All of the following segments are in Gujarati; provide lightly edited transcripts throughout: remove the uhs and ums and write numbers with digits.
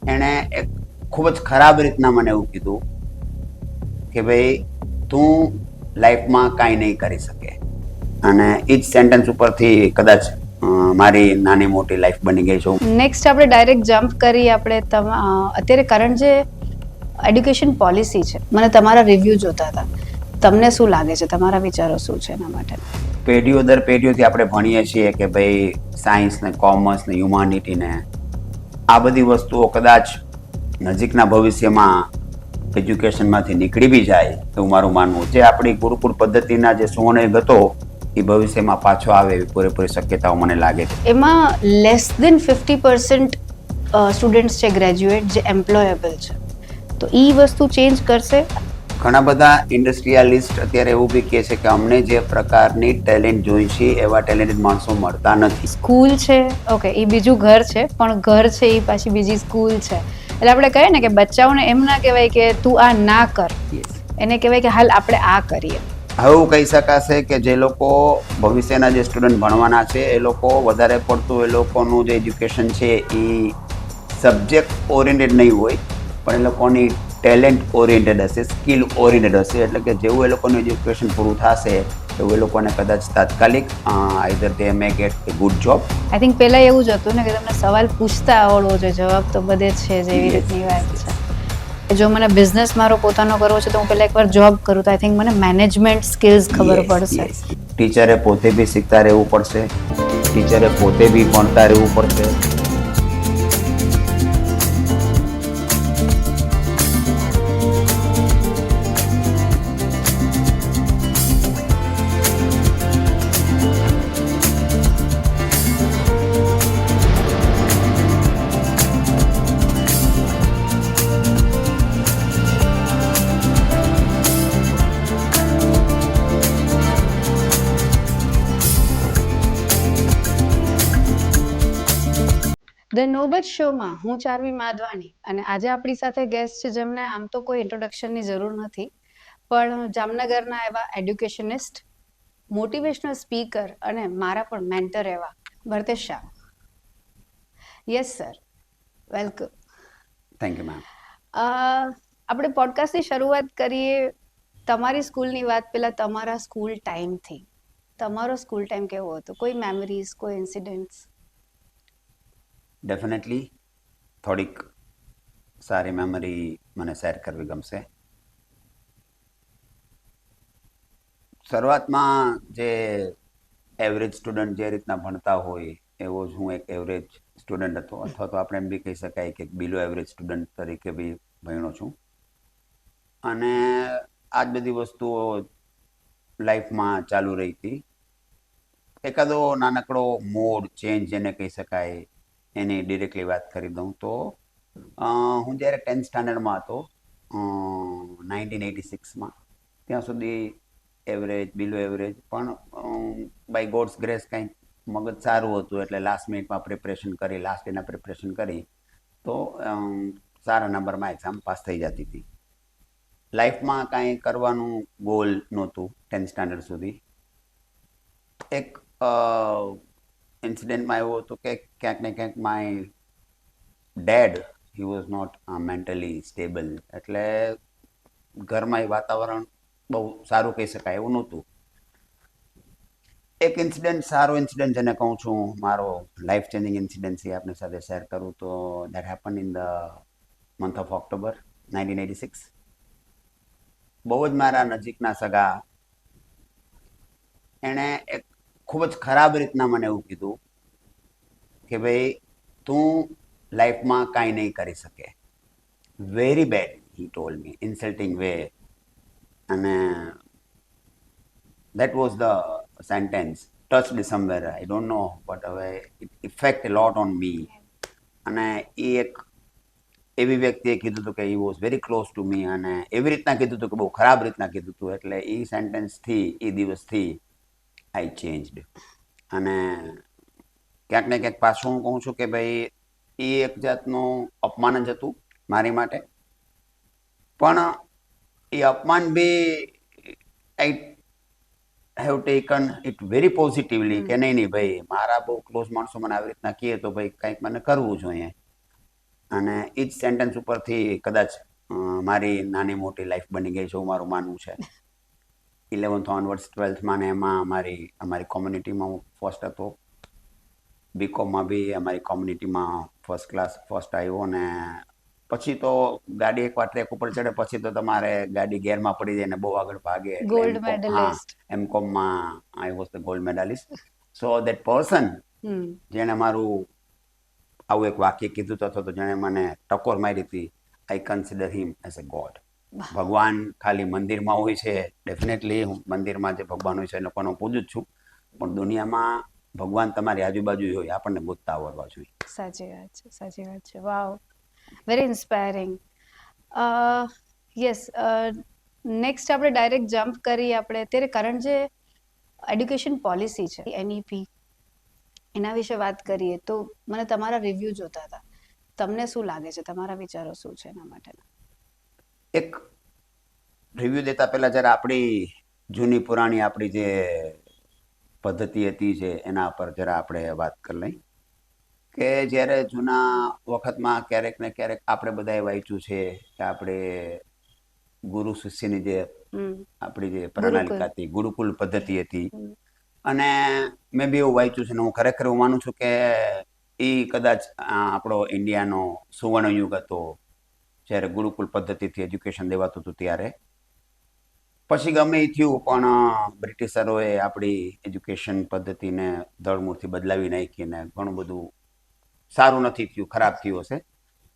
એણે એક ખૂબ જ ખરાબ રીતના મને એવું કીધું કે ભાઈ તું લાઈફમાં કાંઈ નહીં કરી શકે. અને એ જ સેન્ટેન્સ ઉપરથી કદાચ મારી નાની મોટી લાઈફ બની ગઈ છે. નેક્સ્ટ આપણે ડાયરેક્ટ જમ્પ કરી આપણે અત્યારે કરંટ જે એડ્યુકેશન પોલિસી છે, મને તમારા રિવ્યૂ જોતા હતા. તમને શું લાગે છે, તમારા વિચારો શું છે એના માટે? પેઢીઓ દર પેઢીઓથી આપણે ભણીએ છીએ કે ભાઈ સાયન્સ ને કોમર્સ ને હ્યુમાનિટી ને આ બધી વસ્તુઓ કદાચ નજીકના ભવિષ્યમાં એજ્યુકેશનમાંથી નીકળી બી જાય એવું મારું માનવું. જે આપણી ગુરુકુળ પદ્ધતિના જે સુવર્ણ હતો એ ભવિષ્યમાં પાછો આવે એવી પૂરેપૂરી શક્યતાઓ મને લાગે છે. એમાં લેસ દેન 50% સ્ટુડન્ટ્સ છે ગ્રેજ્યુએટ જે એમ્પ્લોયેબલ છે, તો એ વસ્તુ ચેન્જ કરશે. ઘણા બધા ઇન્ડસ્ટ્રીયાલિસ્ટ અત્યારે એવું બી કહે છે કે અમને જે પ્રકારની ટેલેન્ટ જોઈ છે એવા ટેલેન્ટેડ માણસો મળતા નથી. સ્કૂલ છે, ઓકે, એ બીજું ઘર છે, પણ ઘર છે એ પાછી બીજી સ્કૂલ છે. એટલે આપણે કહીએ ને કે બચ્ચાઓને એમ ના કહેવાય કે તું આ ના કર, એને કહેવાય કે હાલ આપણે આ કરીએ. હવે એવું કહી શકાશે કે જે લોકો ભવિષ્યના જે સ્ટુડન્ટ ભણવાના છે એ લોકો વધારે પડતું એ લોકોનું જે એજ્યુકેશન છે એ સબ્જેક્ટ ઓરિએન્ટેડ નહીં હોય, પણ એ લોકોની ટેલેન્ટ ઓરિએન્ટેડ હશે, સ્કિલ ઓરિએન્ટેડ હશે. એટલે કે જેવું એ લોકોનું એજ્યુકેશન પૂરું થશે એવું એ લોકોને કદાચ તાત્કાલિક either they may get a good job. I think પહેલાં એવું જ હતું ને કે તમને સવાલ પૂછતા આવડવો જોઈએ, જવાબ તો બધે જ છે, જેવી રીતની વાત છે. જો મને બિઝનેસ મારો પોતાનો કરવો છે તો હું પહેલાં એકવાર જોબ કરું તો આઈ થિંક મને મેનેજમેન્ટ સ્કિલ્સ ખબર પડશે. ટીચરે પોતે બી શીખતા રહેવું પડશે, ટીચરે પોતે બી ભણતા રહેવું પડશે. ધ નોબત શોમાં હું ચાર્વી માધવાણી, અને આજે આપણી સાથે ગેસ્ટ છે જેમને આમ તો કોઈ ઇન્ટ્રોડક્શનની જરૂર નથી, પણ જામનગરના એવા એડ્યુકેશનિસ્ટ, મોટિવેશનલ સ્પીકર અને મારા પણ મેન્ટર એવા Bharatesh Shah. Yes sir, welcome. Thank you ma'am. આપણે પોડકાસ્ટની શરૂઆત કરીએ તમારી સ્કૂલની વાત પહેલાં, તમારા સ્કૂલ ટાઈમથી. તમારો સ્કૂલ ટાઈમ કેવો હતો? કોઈ મેમરીઝ, કોઈ ઇન્સિડન્ટ્સ? ડેફિનેટલી થોડીક સારી મેમરી મને શેર કરવી ગમશે. શરૂઆતમાં જે એવરેજ સ્ટુડન્ટ જે રીતના ભણતા હોય એવો જ હું એક એવરેજ સ્ટુડન્ટ હતો, અથવા તો આપણે એમ બી કહી શકાય કે બિલો એવરેજ સ્ટુડન્ટ તરીકે બી ભણ્યો છું. અને આ જ બધી વસ્તુઓ લાઈફમાં ચાલુ રહી હતી. એકાદો નાનકડો મોડ ચેન્જ જેને કહી શકાય એની ડિરેક્ટલી વાત કરી દઉં તો હું જ્યારે 10th સ્ટાન્ડર્ડમાં હતો 1986માં, ત્યાં સુધી એવરેજ, બિલો એવરેજ, પણ બાય ગોડ્સ ગ્રેસ કંઈક મગજ સારું હતું એટલે લાસ્ટ મિનિટમાં પ્રિપરેશન કરી, લાસ્ટ ડેના પ્રિપરેશન કરી તો સારા નંબરમાં એક્ઝામ પાસ થઈ જતી હતી. લાઈફમાં કાંઈ કરવાનું ગોલ નહોતું 10th સ્ટાન્ડર્ડ સુધી. એક ઇન્સિડન્ટમાં એવું હતું કે ક્યાંક ને ક્યાંક my dad, he was not mentally stable, એટલે ઘરમાં એ વાતાવરણ બહુ સારું કહી શકાય એવું નહોતું. એક ઇન્સિડન્ટ, સારો ઇન્સિડન્ટ જેને કહું છું, મારો લાઈફ ચેન્જિંગ ઇન્સિડન્ટ છે, આપણી સાથે શેર કરું તો that happen in the month of October 1986. બહુ જ મારા નજીકના સગા, એણે એક ખૂબ જ ખરાબ રીતના મને એવું કીધું કે ભાઈ તું લાઈફમાં કાંઈ નહીં કરી શકે. વેરી બેડ હી ટોલ્ડ મી, ઇન્સલ્ટિંગ વે. અને that was the sentence touched somewhere, I don't know, but હવે it affect a lot on me. અને એ એક એવી વ્યક્તિએ કીધું હતું કે he was very close to me, અને એવી રીતના કીધું હતું કે બહુ ખરાબ રીતના કીધું હતું. એટલે એ સેન્ટેન્સથી, એ દિવસથી આઈ ચેન્જડ. અને ક્યાંક ને ક્યાંક પાછું હું કહું છું કે ભાઈ એ એક જાતનું અપમાન જ હતું મારી માટે, પણ એ અપમાન બી I have taken it very positively કે નહીં ભાઈ, મારા બહુ ક્લોઝ માણસો મને આવી રીતના કહે તો ભાઈ કંઈક મને કરવું જોઈએ. અને એ જ સેન્ટેન્સ ઉપરથી કદાચ મારી નાની મોટી લાઈફ બની ગઈ છે એવું મારું માનવું છે. 11th ઓનવર્ડ્સ 12થમાં ને એમાં અમારી કોમ્યુનિટીમાં હું ફર્સ્ટ હતો. બીકોમમાં બી અમારી કોમ્યુનિટીમાં ફર્સ્ટ ક્લાસ ફર્સ્ટ આવ્યો. ને પછી તો ગાડી એકવાર ટ્રેક ઉપર ચડે પછી તો તમારે ગાડી ગેરમાં પડી જાય ને બહુ આગળ ભાગે. Gold medalist. એમકોમમાં I was the gold medalist. So that person જેણે મારું આવું એક વાક્ય કીધું તો અથવા તો જેણે મને ટકોર મારી હતી, I consider him as a god. ભગવાન ખાલી મંદિરમાં હોય છે, ડેફિનેટલી હું મંદિરમાં જે ભગવાન હોય છે એ લોકોને હું પૂજું જ છું, પણ દુનિયામાં ભગવાન તમારી આજુબાજુ હોય આપણને ગોતતા આવડવા જોઈએ. સાચી વાત છે, સાચી વાત છે. વાવ, વેરી ઇન્સ્પાયરિંગ. યસ, નેક્સ્ટ આપણે ડાયરેક્ટ જમ્પ કરી આપણે અત્યારે કરંટ જે એડ્યુકેશન પોલિસી છે એનઈપી, એના વિશે વાત કરીએ તો મને તમારા રિવ્યૂ જોતા હતા. તમને શું લાગે છે, તમારા વિચારો શું છે એના માટેના? એક રિવ્યૂ દેતા પહેલાં જ્યારે આપણી જૂની પુરાણી આપણી જે પદ્ધતિ હતી છે એના પર જરા આપણે વાત કરી લઈ કે જ્યારે જૂના વખતમાં ક્યારેક ને ક્યારેક આપણે બધાએ વાંચ્યું છે કે આપણે ગુરુ શિષ્યની જે આપણી જે પ્રણાલિકા હતી, ગુરુકુલ પદ્ધતિ હતી, અને મેં બી એવું વાંચ્યું છે ને હું ખરેખર એવું માનું છું કે એ કદાચ આપણો ઇન્ડિયાનો સુવર્ણ યુગ હતો જ્યારે ગુરુકુલ પદ્ધતિથી એજ્યુકેશન દેવાતું હતું ત્યારે. પછી ગમે એ થયું પણ બ્રિટિશરોએ આપણી એજ્યુકેશન પદ્ધતિને ધડમૂળથી બદલાવી નાખીને ઘણું બધું સારું નથી થયું, ખરાબ થયું હશે.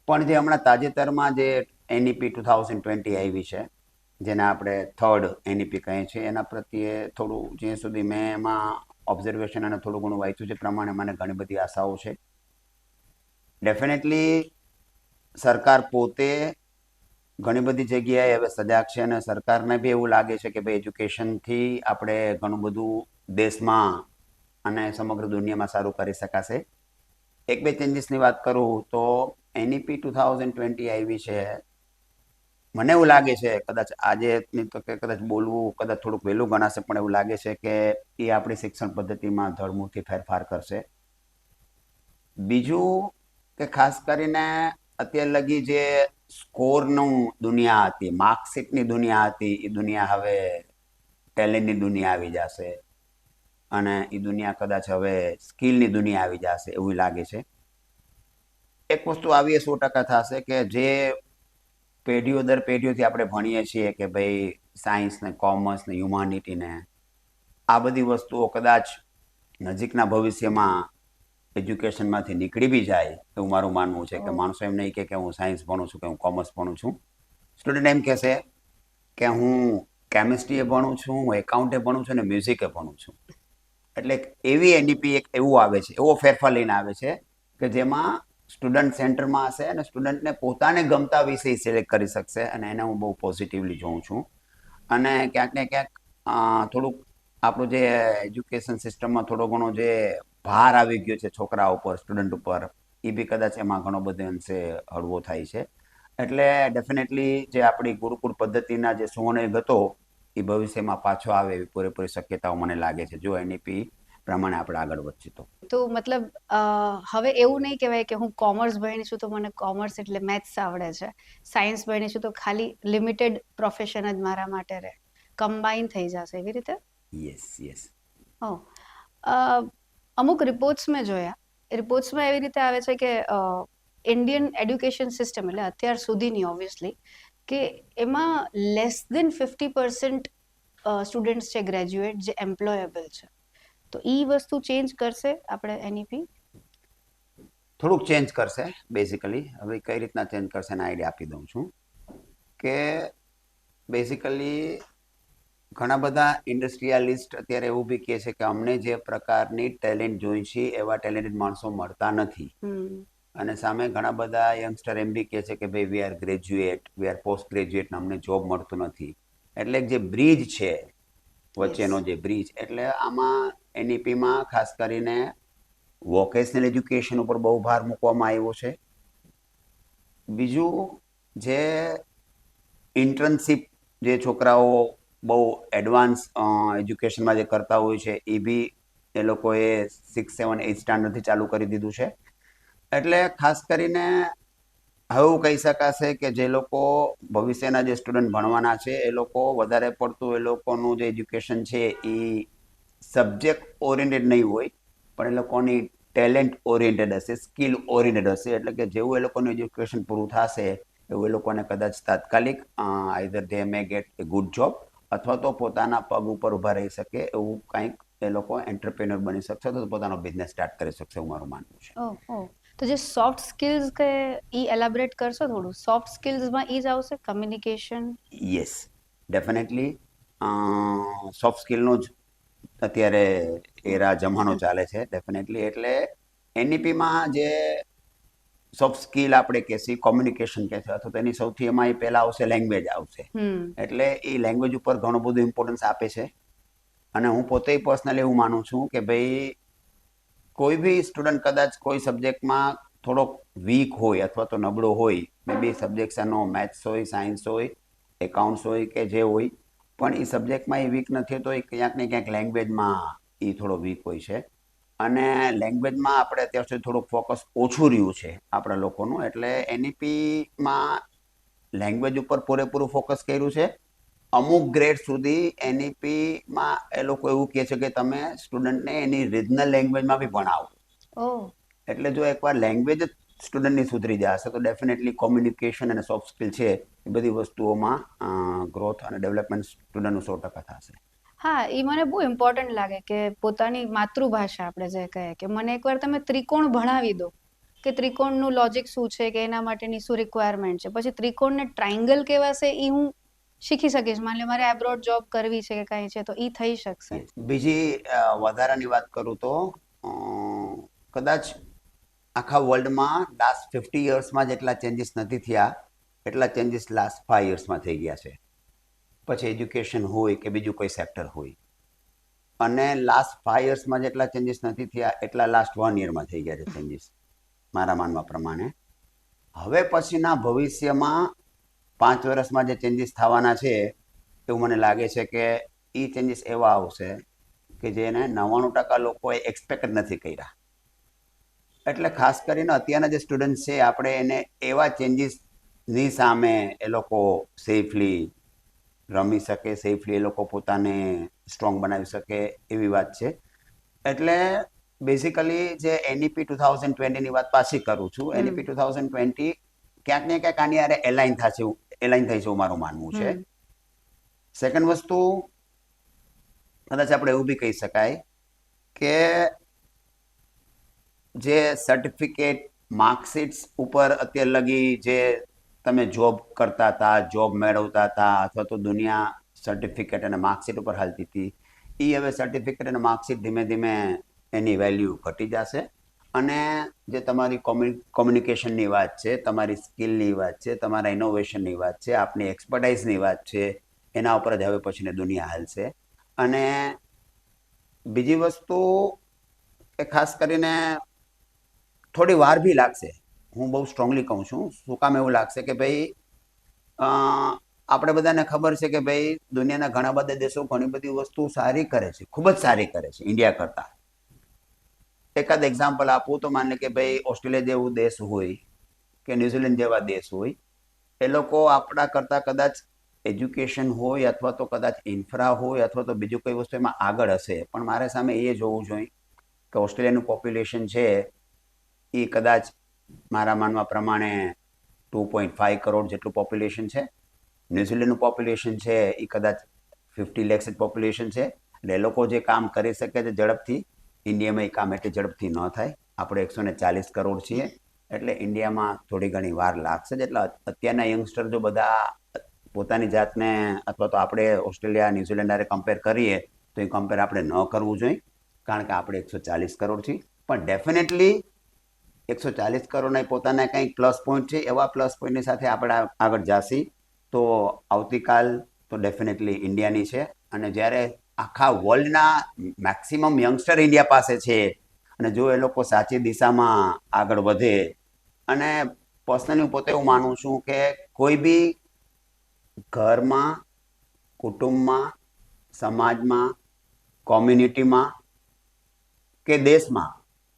પણ જે હમણાં તાજેતરમાં જે એનઈપી 2020 આવી છે, જેને આપણે થર્ડ એનઈપી કહીએ છીએ, એના પ્રત્યે થોડું જ્યાં સુધી મેં એમાં ઓબ્ઝર્વેશન અને થોડું ઘણું વાંચ્યું છે પ્રમાણે મને ઘણી બધી આશાઓ છે. ડેફિનેટલી સરકાર પોતે ઘણી બધી જગ્યાએ હવે સજાગ છે અને સરકારને બી એવું લાગે છે કે ભાઈ એજ્યુકેશનથી આપણે ઘણું બધું દેશમાં અને સમગ્ર દુનિયામાં સારું કરી શકાશે. એક બે ચેન્જીસની વાત કરું તો એનઈપી 2020 આવી છે. મને એવું લાગે છે, કદાચ આજે તો કે કદાચ બોલવું કદાચ થોડુંક વહેલું ગણાશે, પણ એવું લાગે છે કે એ આપણી શિક્ષણ પદ્ધતિમાં ધડમૂળથી ફેરફાર કરશે. બીજું કે ખાસ કરીને અત્યાર લગી જે સ્કોરનું દુનિયા હતી, માર્કશીટની દુનિયા હતી, એ દુનિયા હવે ટેલેન્ટની દુનિયા આવી જશે અને એ દુનિયા કદાચ હવે સ્કિલની દુનિયા આવી જશે એવું લાગે છે. એક વસ્તુ આવી 100% થશે કે જે પેઢીઓ દર પેઢીઓથી આપણે ભણીએ છીએ કે ભાઈ સાયન્સ ને કોમર્સ ને હ્યુમાનિટી ને આ બધી વસ્તુઓ કદાચ નજીકના ભવિષ્યમાં એજ્યુકેશનમાંથી નીકળી બી જાય એવું મારું માનવું છે. કે માણસો એમ નહીં કે હું સાયન્સ ભણું છું કે હું કોમર્સ ભણું છું. સ્ટુડન્ટ એમ કહેશે કે હું કેમિસ્ટ્રીએ ભણું છું, હું એકાઉન્ટે ભણું છું અને મ્યુઝિકે ભણું છું. એટલે એવી એનઈપી એક એવું આવે છે, એવો ફેરફાર લઈને આવે છે કે જેમાં સ્ટુડન્ટ સેન્ટરમાં હશે અને સ્ટુડન્ટને પોતાને ગમતા વિષય સિલેક્ટ કરી શકશે, અને એને હું બહુ પોઝિટિવલી જોઉં છું. અને ક્યાંક ને ક્યાંક થોડુંક આપણું જે એજ્યુકેશન સિસ્ટમમાં થોડો ઘણો જે ભાર આવી ગયો છે છોકરા ઉપર, સ્ટુડન્ટ ઉપર, એ બી કદાચ એમાં ઘણો બધો અંશે હળવો થાય છે. એટલે ડેફિનેટલી જે આપણી ગુરુકુળ પદ્ધતિના જે સુવર્ણયુગ હતો એ ભવિષ્યમાં પાછો આવે એવી પૂરેપૂરી શક્યતાઓ મને લાગે છે જો એનઈપી પ્રમાણે આપણે આગળ વધશું તો. તો મતલબ હવે એવું નહીં કહેવાય કે હું કોમર્સ ભણી છું તો મને કોમર્સ એટલે મેથ્સ આવડે છે, સાયન્સ ભણી છું તો ખાલી લિમિટેડ પ્રોફેશન જ મારા માટે રહે, કમ્બાઈન થઈ જશે એવી રીતે? યસ. અમુક રિપોર્ટ્સ મેં જોયા, રિપોર્ટ્સમાં એવી રીતે આવે છે કે ઇન્ડિયન એડ્યુકેશન સિસ્ટમ એટલે અત્યાર સુધીની ઓબ્વિયસલી કે એમાં લેસ દેન 50% સ્ટુડન્ટ્સ છે ગ્રેજ્યુએટ જે એમ્પ્લોયેબલ છે. તો એ વસ્તુ ચેન્જ કરશે આપણે એનઈપી? થોડુંક ચેન્જ કરશે બેઝિકલી. હવે કઈ રીતના ચેન્જ કરશે એના આઈડિયા આપી દઉં છું કે બેઝિકલી ઘણા બધા ઇન્ડસ્ટ્રીયાલિસ્ટ અત્યારે એવું બી કહે છે કે અમને જે પ્રકારની ટેલેન્ટ જોઈ છે એવા ટેલેન્ટેડ માણસો મળતા નથી. અને સામે ઘણા બધા યંગસ્ટર એમ બી કહે છે કે ભાઈ we are graduate, we are post graduate, અમને જોબ મળતું નથી. એટલે જે બ્રિજ છે વચ્ચેનો જે બ્રિજ, એટલે આમાં એનઈપીમાં ખાસ કરીને વોકેશનલ એજ્યુકેશન ઉપર બહુ ભાર મૂકવામાં આવ્યો છે. બીજું જે ઇન્ટર્નશીપ જે છોકરાઓ બહુ એડવાન્સ એજ્યુકેશનમાં જે કરતા હોય છે એ બી એ લોકોએ 6, 7, 8 સ્ટાન્ડર્ડથી ચાલુ કરી દીધું છે. એટલે ખાસ કરીને એવું કહી શકાશે કે જે લોકો ભવિષ્યના જે સ્ટુડન્ટ ભણવાના છે એ લોકો વધારે પડતું એ લોકોનું જે એજ્યુકેશન છે એ સબ્જેક્ટ ઓરિએન્ટેડ નહીં હોય, પણ એ લોકોની ટેલેન્ટ ઓરિએન્ટેડ હશે, સ્કિલ ઓરિએન્ટેડ હશે. એટલે કે જેવું એ લોકોનું એજ્યુકેશન પૂરું થશે એવું એ લોકોને કદાચ તાત્કાલિક either they may get a good job અથવા તો પોતાના પગ ઉપર ઊભા રહી શકે એવું કંઈક એ લોકો એન્ટરપ્રેન્યોર બની શકશે તો પોતાનો બિઝનેસ સ્ટાર્ટ કરી શકશે એવું મારું માનવું છે. ઓહ ઓહ તો જે સોફ્ટ સ્કિલ્સ કે ઈ એલાબરેટ કરશો થોડું? સોફ્ટ સ્કિલ્સમાં ઈ જ આવશે, કમ્યુનિકેશન? યસ, ડેફિનેટલી સોફ્ટ સ્કિલનો જ અત્યારે જમાનો ચાલે છે ડેફિનેટલી. એટલે એનઈપીમાં જે સોફ્ટ સ્કિલ આપણે કહેશી, કોમ્યુનિકેશન કહેશે અથવા તો એની સૌથી એમાં એ પહેલાં આવશે લેંગ્વેજ આવશે. એટલે એ લેંગ્વેજ ઉપર ઘણું બધું ઇમ્પોર્ટન્સ આપે છે. અને હું પોતે પર્સનલી એવું માનું છું કે ભાઈ કોઈ બી સ્ટુડન્ટ કદાચ કોઈ સબ્જેક્ટમાં થોડોક વીક હોય અથવા તો નબળો હોય, મે બી સબ્જેક્ટ એનો મેથ્સ હોય, સાયન્સ હોય, એકાઉન્ટ્સ હોય કે જે હોય, પણ એ સબ્જેક્ટમાં એ વીક નથી તો એ ક્યાંક ને ક્યાંક લેંગ્વેજમાં એ થોડો વીક હોય છે. અને લેંગ્વેજમાં આપણે અત્યાર સુધી થોડુંક ફોકસ ઓછું રહ્યું છે આપણા લોકોનું. એટલે એનઈપીમાં લેંગ્વેજ ઉપર પૂરેપૂરું ફોકસ કર્યું છે. અમુક ગ્રેડ સુધી એનઈપીમાં એ લોકો એવું કહે છે કે તમે સ્ટુડન્ટને એની રિજનલ લેંગ્વેજમાં બી ભણાવો. એટલે જો એકવાર લેંગ્વેજ જ સ્ટુડન્ટની સુધરી જશે તો ડેફિનેટલી કોમ્યુનિકેશન અને સોફ્ટ સ્કિલ છે એ બધી વસ્તુઓમાં ગ્રોથ અને ડેવલપમેન્ટ સ્ટુડન્ટનું 100% થશે. હા, એ મને બહુ ઇમ્પોર્ટન્ટ લાગે કે પોતાની માતૃભાષા આપણે જે કહે કે મને એકવાર તમે ત્રિકોણ ભણાવી દો કે ત્રિકોણનું લોજિક શું છે કે એના માટેની શું રિક્વાયરમેન્ટ છે, પછી ત્રિકોણને ટ્રાયંગલ કહેવાશે એ હું શીખી શકીશ. માની લો મારે એબ્રોડ જોબ કરવી છે કે કાંઈ છે તો એ થઈ શકશે. બીજી વધારાની વાત કરું તો કદાચ આખા વર્લ્ડમાં લાસ્ટ 50 યર્સમાં જેટલા ચેન્જીસ નથી થયા એટલા ચેન્જીસ લાસ્ટ 5 યર્સમાં થઈ ગયા છે. પછી એજ્યુકેશન હોય કે બીજું કોઈ સેક્ટર હોય. અને લાસ્ટ 5 યર્સમાં જેટલા ચેન્જીસ નથી થયા એટલા લાસ્ટ 1 યરમાં થઈ ગયા છે ચેન્જીસ મારા માનવા પ્રમાણે. હવે પછીના ભવિષ્યમાં 5 વર્ષમાં જે ચેન્જીસ થવાના છે એવું મને લાગે છે કે એ ચેન્જીસ એવા આવશે કે જેને 99% લોકોએ એક્સપેક્ટ નથી કર્યા. એટલે ખાસ કરીને અત્યારના જે સ્ટુડન્ટ છે આપણે એને એવા ચેન્જીસની સામે એ લોકો સેફલી રમી શકે, સેફલી એ લોકો પોતાને સ્ટ્રોંગ બનાવી શકે એવી વાત છે. એટલે બેઝિકલી જે એનઈપી 2020ની વાત પાછી કરું છું. એનઈપી 2020 ક્યાંક ને ક્યાંક આની યારે એલાઇન થાય છે એવું મારું માનવું છે. સેકન્ડ વસ્તુ કદાચ આપણે એવું બી કહી શકાય કે જે સર્ટિફિકેટ માર્કશીટ્સ ઉપર અત્યાર લગી જે તમે જોબ કરતા હતા, જોબ મેળવતા હતા અથવા તો દુનિયા સર્ટિફિકેટ અને માર્કશીટ ઉપર હાલતી હતી, એ હવે સર્ટિફિકેટ અને માર્કશીટ ધીમે ધીમે એની વેલ્યુ ઘટી જશે. અને જે તમારી કોમ્યુનિકેશનની વાત છે, તમારી સ્કિલની વાત છે, તમારા ઇનોવેશનની વાત છે, આપની એક્સપર્ટાઇઝની વાત છે, એના ઉપર જ હવે પછીની દુનિયા હાલશે. અને બીજી વસ્તુ એ ખાસ કરીને થોડી વાર બી લાગશે. હું બહુ સ્ટ્રોંગલી કહું છું. શું કામ એવું લાગશે કે ભાઈ આપણે બધાને ખબર છે કે ભાઈ દુનિયાના ઘણા બધા દેશો ઘણી બધી વસ્તુ સારી કરે છે, ખૂબ જ સારી કરે છે ઇન્ડિયા કરતાં. એકાદ એક્ઝામ્પલ આપું તો માને કે ભાઈ ઓસ્ટ્રેલિયા જેવું દેશ હોય કે ન્યુઝીલેન્ડ જેવા દેશ હોય, એ લોકો આપણા કરતાં કદાચ એજ્યુકેશન હોય અથવા તો કદાચ ઇન્ફ્રા હોય અથવા તો બીજું કોઈ વસ્તુ એમાં આગળ હશે. પણ મારે સામે એ જોવું જોઈએ કે ઓસ્ટ્રેલિયાનું પોપ્યુલેશન છે એ કદાચ મારા માનવા પ્રમાણે 2.5 કરોડ જેટલું પોપ્યુલેશન છે. ન્યુઝીલેન્ડનું પોપ્યુલેશન છે એ કદાચ 50 lakhs જ પોપ્યુલેશન છે. એટલે એ લોકો જે કામ કરી શકે છે ઝડપથી, ઇન્ડિયામાં એ કામ એટલી ઝડપથી ન થાય. આપણે 140 કરોડ છીએ એટલે ઇન્ડિયામાં થોડી ઘણી વાર લાગશે જ. એટલે અત્યારના યંગસ્ટર જો બધા પોતાની જાતને અથવા તો આપણે ઓસ્ટ્રેલિયા ન્યુઝીલેન્ડ હારે કમ્પેર કરીએ તો એ કમ્પેર આપણે ન કરવું જોઈએ, કારણ કે આપણે 140 કરોડ છીએ. પણ ડેફિનેટલી 140 કરોડના પોતાના કંઈક પ્લસ પોઈન્ટ છે. એવા પ્લસ પોઈન્ટની સાથે આપણે આગળ જાશી તો આવતીકાલ તો ડેફિનેટલી ઇન્ડિયાની છે. અને જ્યારે આખા વર્લ્ડના મેક્સિમમ યંગસ્ટર ઇન્ડિયા પાસે છે અને જો એ લોકો સાચી દિશામાં આગળ વધે, અને પર્સનલી હું પોતે એવું માનું છું કે કોઈ બી ઘરમાં, કુટુંબમાં, સમાજમાં, કોમ્યુનિટીમાં કે દેશમાં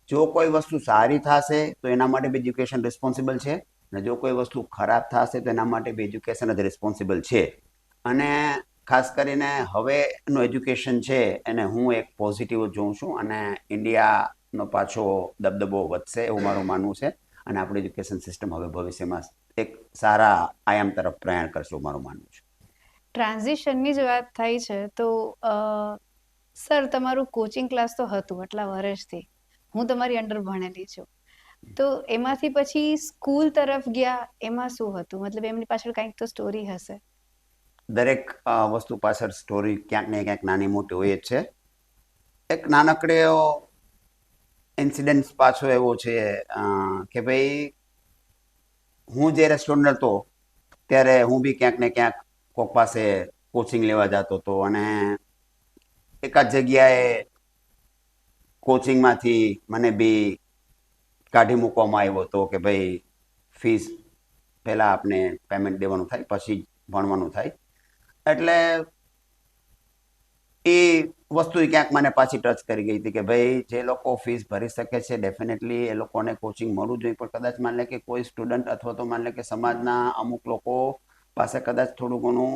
જો કોઈ વસ્તુ સારી થશે તો એના માટે બી એજ્યુકેશન રિસ્પોન્સિબલ છે. અને જો કોઈ વસ્તુ ખરાબ થશે તો એના માટે બી એજ્યુકેશન જ રિસ્પોન્સિબલ છે. અને ખાસ કરીને હવેનું એજ્યુકેશન છે એને હું એક પોઝિટિવ જોઉં છું, અને ઇન્ડિયાનો પાછો દબદબો વધશે એવું મારું માનવું છે. અને આપણું એજ્યુકેશન સિસ્ટમ હવે ભવિષ્યમાં એક સારા આયામ તરફ પ્રયાણ કરશે એવું મારું માનવું છે. ટ્રાન્ઝિશનની જ વાત થાય છે તો સર તમારું કોચિંગ ક્લાસ તો હતું આટલા વર્ષથી, હું તમારી અંડર ભણેલી છું, તો એમાંથી પછી સ્કૂલ તરફ ગયા, એમાં શું હતું? મતલબ એમની પાછળ કંઈક તો સ્ટોરી હશે. દરેક વસ્તુ પાછળ સ્ટોરી ક્યાંક ને ક્યાંક નાની મોટી હોય જ છે. એક નાનકડે ઇન્સિડન્ટ પાછો એવો છે કે ભાઈ હું જ્યારે સ્ટુડન્ટ હતો ત્યારે હું બી ક્યાંક ને ક્યાંક કોક પાસે કોચિંગ લેવા જતો હતો, અને એકાદ જગ્યાએ કોચિંગમાંથી મને બી કાઢી મૂકવામાં આવ્યો હતો કે ભાઈ ફીસ પહેલાં આપણે પેમેન્ટ દેવાનું થાય પછી ભણવાનું થાય. એટલે એ વસ્તુ ક્યાંક મને પાછી ટચ કરી ગઈ હતી કે ભાઈ જે લોકો ફીસ ભરી શકે છે ડેફિનેટલી એ લોકોને કોચિંગ મળવું જોઈએ, પણ કદાચ માન લે કે કોઈ સ્ટુડન્ટ અથવા તો માન લે કે સમાજના અમુક લોકો પાસે કદાચ થોડું ઘણું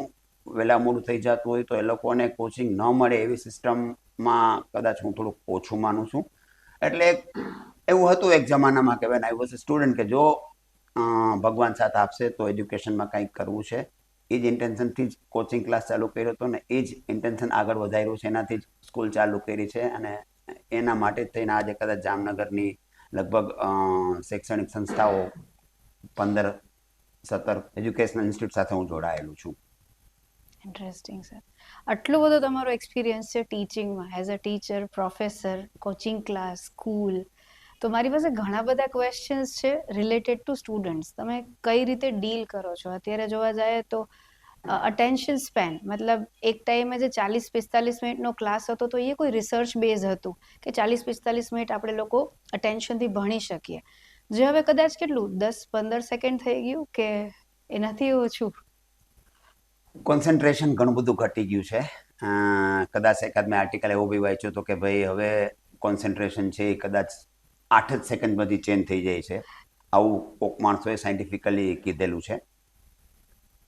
વહેલા મોડું થઈ જતું હોય તો એ લોકોને કોચિંગ ન મળે એવી સિસ્ટમમાં કદાચ હું થોડુંક ઓછું માનું છું. એટલે એવું હતું એક જમાનામાં કે when I was a student કે જો ભગવાન સાથ આપશે તો એજ્યુકેશનમાં કંઈક કરવું છે. એ જ ઇન્ટેન્શનથી જ કોચિંગ ક્લાસ ચાલુ કર્યો હતો, ને એ જ ઇન્ટેન્શન આગળ વધાર્યું છે, એનાથી જ સ્કૂલ ચાલુ કરી છે. અને એના માટે જ થઈને આજે કદાચ જામનગરની લગભગ શૈક્ષણિક સંસ્થાઓ 15-17 એજ્યુકેશનલ ઇન્સ્ટિટ્યૂટ સાથે હું જોડાયેલું છું. Interesting sir. આટલો બધો તમારો એક્સપિરિયન્સ છે ટીચિંગમાં, as a teacher, professor, coaching class, school, તો મારી પાસે ઘણા બધા ક્વેશ્ચન્સ છે રિલેટેડ ટુ સ્ટુડન્ટ્સ. તમે કઈ રીતે ડીલ કરો છો? અત્યારે જોવા જાય તો અટેન્શન સ્પેન, મતલબ એક ટાઈમે જે 40-45 મિનિટનો ક્લાસ હતો તો એ કોઈ રિસર્ચ બેઝ હતું કે 40-45 મિનિટ આપણે લોકો અટેન્શનથી ભણી શકીએ, જે હવે કદાચ કેટલું 10-15 સેકન્ડ થઈ ગયું કે એનાથી ઓછું. કોન્સન્ટ્રેશન ઘણું બધું ઘટી ગયું છે. કદાચ એકાદ મેં આર્ટિકલ એવો બી વાંચ્યો હતો કે ભાઈ હવે કોન્સન્ટ્રેશન છે એ કદાચ 8 જ સેકન્ડમાંથી ચેન્જ થઈ જાય છે. આવું કોક માણસોએ સાયન્ટિફિકલી કીધેલું છે.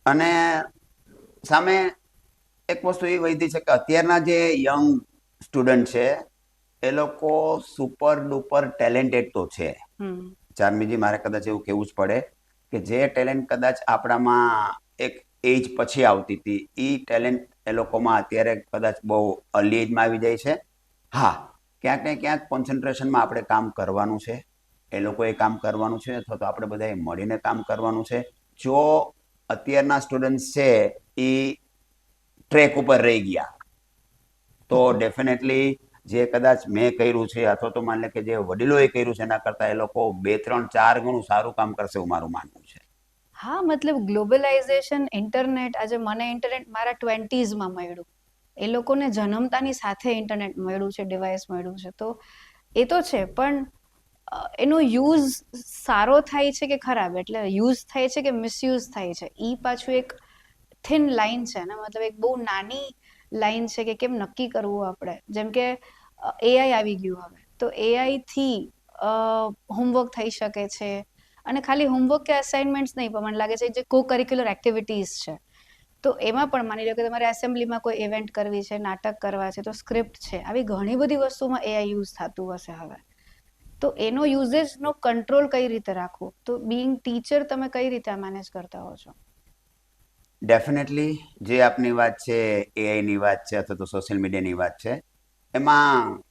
અને સામે એક વસ્તુ એ વધી છે કે અત્યારના જે યંગ સ્ટુડન્ટ છે એ લોકો સુપર ડુપર ટેલેન્ટેડ તો છે. ચાર્મીજી, મારે કદાચ એવું કહેવું જ પડે કે જે ટેલેન્ટ કદાચ આપણામાં એક એજ પછી આવતી હતી એ ટેલેન્ટ એ લોકોમાં અત્યારે કદાચ બહુ અર્લી એજમાં આવી જાય છે. હા, ક્યાંક ને ક્યાંક કોન્સન્ટ્રેશનમાં આપણે કામ કરવાનું છે, એ લોકોએ કામ કરવાનું છે, અથવા તો આપણે બધાએ મળીને કામ કરવાનું છે. જો અત્યારના સ્ટુડન્ટ્સ છે એ ટ્રેક ઉપર રહી ગયા તો ડેફિનેટલી જે કદાચ મેં કર્યું છે અથવા તો માન લે કે જે વડીલોએ કર્યું છે એના કરતાં એ લોકો 2-3-4 ગણું સારું કામ કરશે એવું મારું માનવું છે. હા, મતલબ ગ્લોબલાઇઝેશન, ઇન્ટરનેટ, આજે મને ઇન્ટરનેટ મારા 20s માં મળ્યું, એ લોકોને જન્મતાની સાથે ઇન્ટરનેટ મળ્યું છે, ડિવાઇસ મળ્યું છે, તો એ તો છે. પણ એનો યુઝ સારો થાય છે કે ખરાબ, એટલે યુઝ થાય છે કે મિસયુઝ થાય છે, એ પાછું એક થિન લાઈન છે ને, મતલબ એક બહુ નાની લાઈન છે કે કેમ નક્કી કરવું આપણે. જેમ કે એઆઈ આવી ગયું હવે, તો એઆઈથી હોમવર્ક થઈ શકે છે, અને ખાલી હોમવર્ક કે અસાઇનમેન્ટ્સ નહીં, પણ મને લાગે છે જે કો કરિક્યુલર એક્ટિવિટીઝ છે, તો એમાં પણ માની લો કે તમારે એસેમ્બલીમાં કોઈ ઇવેન્ટ કરવી છે, નાટક કરવા છે, તો સ્ક્રિપ્ટ છે, આવી ઘણી બધી વસ્તુમાં એઆઈ યુઝ થતું હશે હવે. તો એનો યુઝેજનો કંટ્રોલ કઈ રીતે રાખવો? તો બીઇંગ ટીચર તમે કઈ રીતે મેનેજ કરતા હો છો? ડેફિનેટલી જે આપની વાત છે એઆઈની વાત છે અથવા તો સોશિયલ મીડિયાની વાત છે, એમાં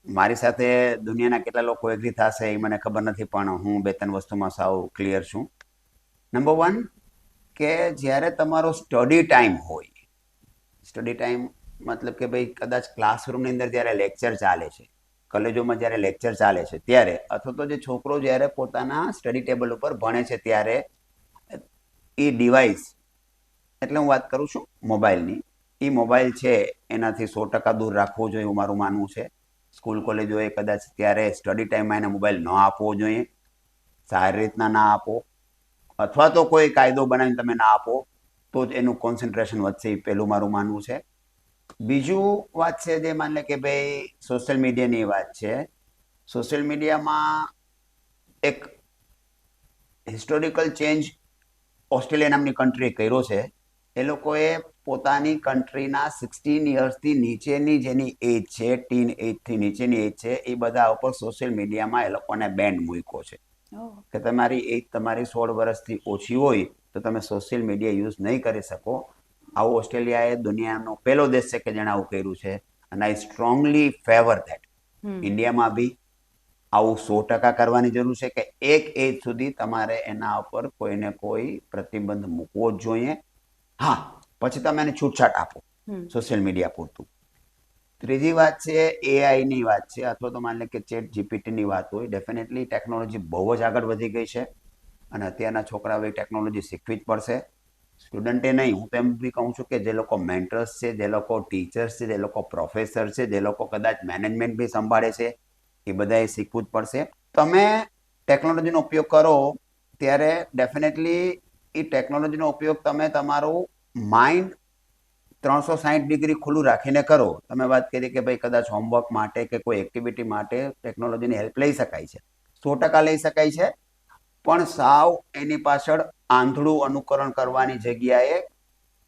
મારી સાથે દુનિયાના કેટલા લોકો એગ્રી થશે એ મને ખબર નથી, પણ હું 2-3 વસ્તુમાં સાવ ક્લિયર છું. નંબર 1 કે જ્યારે તમારો સ્ટડી ટાઈમ હોય, સ્ટડી ટાઈમ મતલબ કે ભાઈ કદાચ ક્લાસરૂમની અંદર જ્યારે લેક્ચર ચાલે છે, કોલેજોમાં જ્યારે લેક્ચર ચાલે છે ત્યારે, અથવા તો જે છોકરો જ્યારે પોતાના સ્ટડી ટેબલ ઉપર ભણે છે ત્યારે એ ડિવાઇસ, એટલે હું વાત કરું છું મોબાઈલની, એ મોબાઈલ છે એનાથી 100% દૂર રાખવો જોઈએ એવું મારું માનવું છે. સ્કૂલ કોલેજોએ કદાચ ત્યારે સ્ટડી ટાઈમમાં એને મોબાઈલ ન આપવો જોઈએ, સારી રીતના ના આપો, અથવા તો કોઈ કાયદો બનાવીને તમે ના આપો તો જ એનું કોન્સન્ટ્રેશન વધશે, એ પહેલું મારું માનવું છે. બીજું વાત છે જે માન લે કે ભાઈ સોશિયલ મીડિયાની વાત છે. સોશિયલ મીડિયામાં એક હિસ્ટોરિકલ ચેન્જ ઓસ્ટ્રેલિયા નામની કન્ટ્રીએ કર્યો છે. એ લોકોએ પોતાની કન્ટ્રીના 16 યર્સથી નીચેની જેની એજ છે, ટીન એજથી નીચેની એજ છે, એ બધા ઉપર સોશિયલ મીડિયામાં એ લોકોને બેન મૂક્યો છે કે તમારી એજ તમારી 16 વર્ષથી ઓછી હોય તો તમે સોશિયલ મીડિયા યુઝ નહીં કરી શકો. આવું ઓસ્ટ્રેલિયાએ દુનિયાનો પહેલો દેશ છે કે જેણે આવું કર્યું છે, અને આઈ સ્ટ્રોંગલી ફેવર ધેટ. ઇન્ડિયામાં બી આવું 100% કરવાની જરૂર છે કે એક એજ સુધી તમારે એના ઉપર કોઈને કોઈ પ્રતિબંધ મૂકવો જ જોઈએ. હા, પછી તમે એને છૂટછાટ આપો સોશિયલ મીડિયા પૂરતું. ત્રીજી વાત છે એઆઈની વાત છે, અથવા તો માની લે કે ચેટ જીપીટીની વાત હોય. ડેફિનેટલી ટેકનોલોજી બહુ જ આગળ વધી ગઈ છે અને અત્યારના છોકરાઓએ ટેકનોલોજી શીખવી જ પડશે. સ્ટુડન્ટે નહીં, હું તો એમ બી કહું છું કે જે લોકો મેન્ટર્સ છે, જે લોકો ટીચર્સ છે, જે લોકો પ્રોફેસર છે, જે લોકો કદાચ મેનેજમેન્ટ બી સંભાળે છે, એ બધાએ શીખવું જ પડશે. તમે ટેકનોલોજીનો ઉપયોગ કરો ત્યારે ડેફિનેટલી એ ટેકનોલોજીનો ઉપયોગ તમે તમારું માઇન્ડ 360 ડિગ્રી ખુલ્લું રાખીને કરો. તમે વાત કરી કે ભાઈ કદાચ હોમવર્ક માટે કે કોઈ એક્ટિવિટી માટે ટેકનોલોજીની હેલ્પ લઈ શકાય છે, 100% લઈ શકાય છે, પણ સાવ એની પાછળ આંધળું અનુકરણ કરવાની જગ્યાએ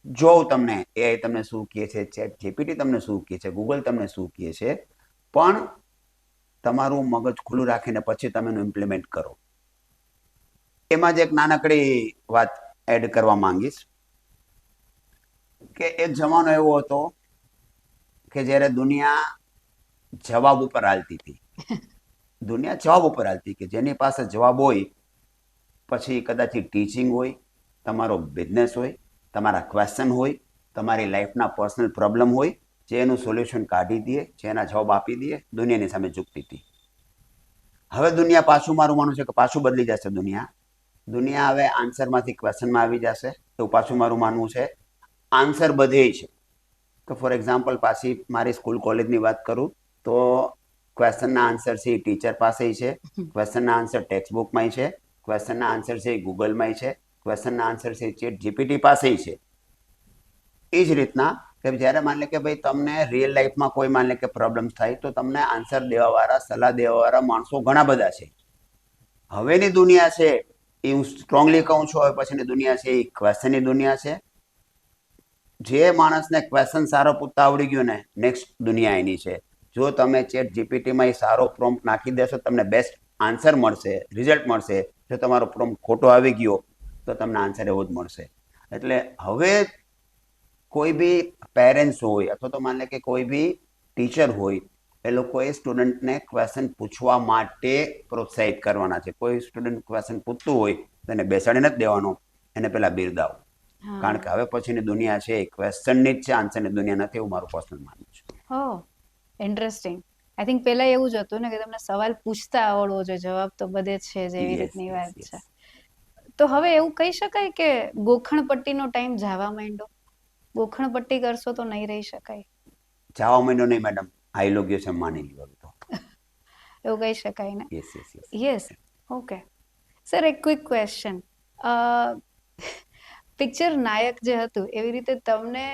જો તમને એઆઈ તમને શું કહે છે, ચેટ જીપીટી તમને શું કહે છે, ગૂગલ તમને શું કહે છે, પણ તમારું મગજ ખુલ્લું રાખીને પછી તમે એનું ઇમ્પ્લિમેન્ટ કરો. એમાં જ એક નાનકડી વાત એડ કરવા માંગીશ કે એક જમાનો એવો હતો કે જ્યારે દુનિયા જવાબ ઉપર હાલતી હતી. દુનિયા જવાબ ઉપર હાલતી કે જેની પાસે જવાબ હોય, પછી કદાચ ટીચિંગ હોય, તમારો બિઝનેસ હોય, તમારા ક્વેશ્ચન હોય, તમારી લાઈફના પર્સનલ પ્રોબ્લેમ હોય, જે એનું સોલ્યુશન કાઢી દે, જે એના જવાબ આપી દે, દુનિયાની સામે ઝૂકતી હતી. હવે દુનિયા પાછું, મારું માનવું છે કે પાછું બદલી જશે દુનિયા. દુનિયા હવે આન્સરમાંથી ક્વેશ્ચનમાં આવી જશે એવું પાછું મારું માનવું છે. આન્સર બધે છે. તો ફોર એક્ઝામ્પલ પાછી મારી સ્કૂલ કોલેજની વાત કરું તો ક્વેશ્ચનના આન્સર છે એ ટીચર પાસે છે, ક્વેશ્ચનના આન્સર ટેક્સ્ટબુકમાં છે, ક્વેશ્ચનના આન્સર છે એ ગૂગલમાં છે, ક્વેશ્ચનના આન્સર છે ચેટ જીપીટી પાસે છે. એ જ રીતના કે જ્યારે માની લે કે ભાઈ તમને રિયલ લાઈફમાં કોઈ માની લે કે પ્રોબ્લેમ્સ થાય તો તમને આન્સર દેવાવાળા, સલાહ દેવાવાળા માણસો ઘણા બધા છે. હવેની દુનિયા છે એ હું સ્ટ્રોંગલી કહું છું, હવે પછીની દુનિયા છે એ ક્વેશ્ચનની દુનિયા છે. જે માણસને ક્વેશ્ચન સારો પૂછતા આવડી ગયો ને, નેક્સ્ટ દુનિયા એની છે. જો તમે ચેટ જીપીટીમાં એ સારો પ્રોમ્પ્ટ નાખી દેશો તમને બેસ્ટ આન્સર મળશે, રિઝલ્ટ મળશે. જો તમારો પ્રોમ્પ્ટ ખોટો આવી ગયો તો તમને આન્સર એવો જ મળશે. એટલે હવે કોઈ બી પેરેન્ટ્સ હોય અથવા તો માની લે કે કોઈ બી ટીચર હોય, એ લોકોએ સ્ટુડન્ટને ક્વેશ્ચન પૂછવા માટે પ્રોત્સાહિત કરવાના છે. કોઈ સ્ટુડન્ટ ક્વેશ્ચન પૂછતું હોય તો એને બેસાડી નથી દેવાનો, એને પહેલા બિરદાવો. કારણ કે હવે પછીની દુનિયા છે એ ક્વેશ્ચનની જ છે, આન્સરની દુનિયા નથી, એવું મારું પર્સનલ માનવું છે. ઓહ, ઇન્ટરેસ્ટિંગ. આઈ થિંક પહેલા એવું જ હતું ને કે તમને સવાલ પૂછતા આવડવો જોઈએ, જવાબ તો બધે જ છે, જેવી રીતની વાત છે. તો હવે એવું કહી શકાય કે ગોખણપટ્ટીનો ટાઈમ જવા માંડ્યો? ગોખણપટ્ટી કરશો તો નહીં રહી શકાય? જવા માંડ્યો નહીં મેડમ, આઈ લો ગયો છે, માની લ્યો તો. એવું કહી શકાય ને? Yes yes yes. Yes. Okay sir, એક ક્વિક ક્વેશ્ચન. પિક્ચર નાયક જે હતું એવી રીતે તમને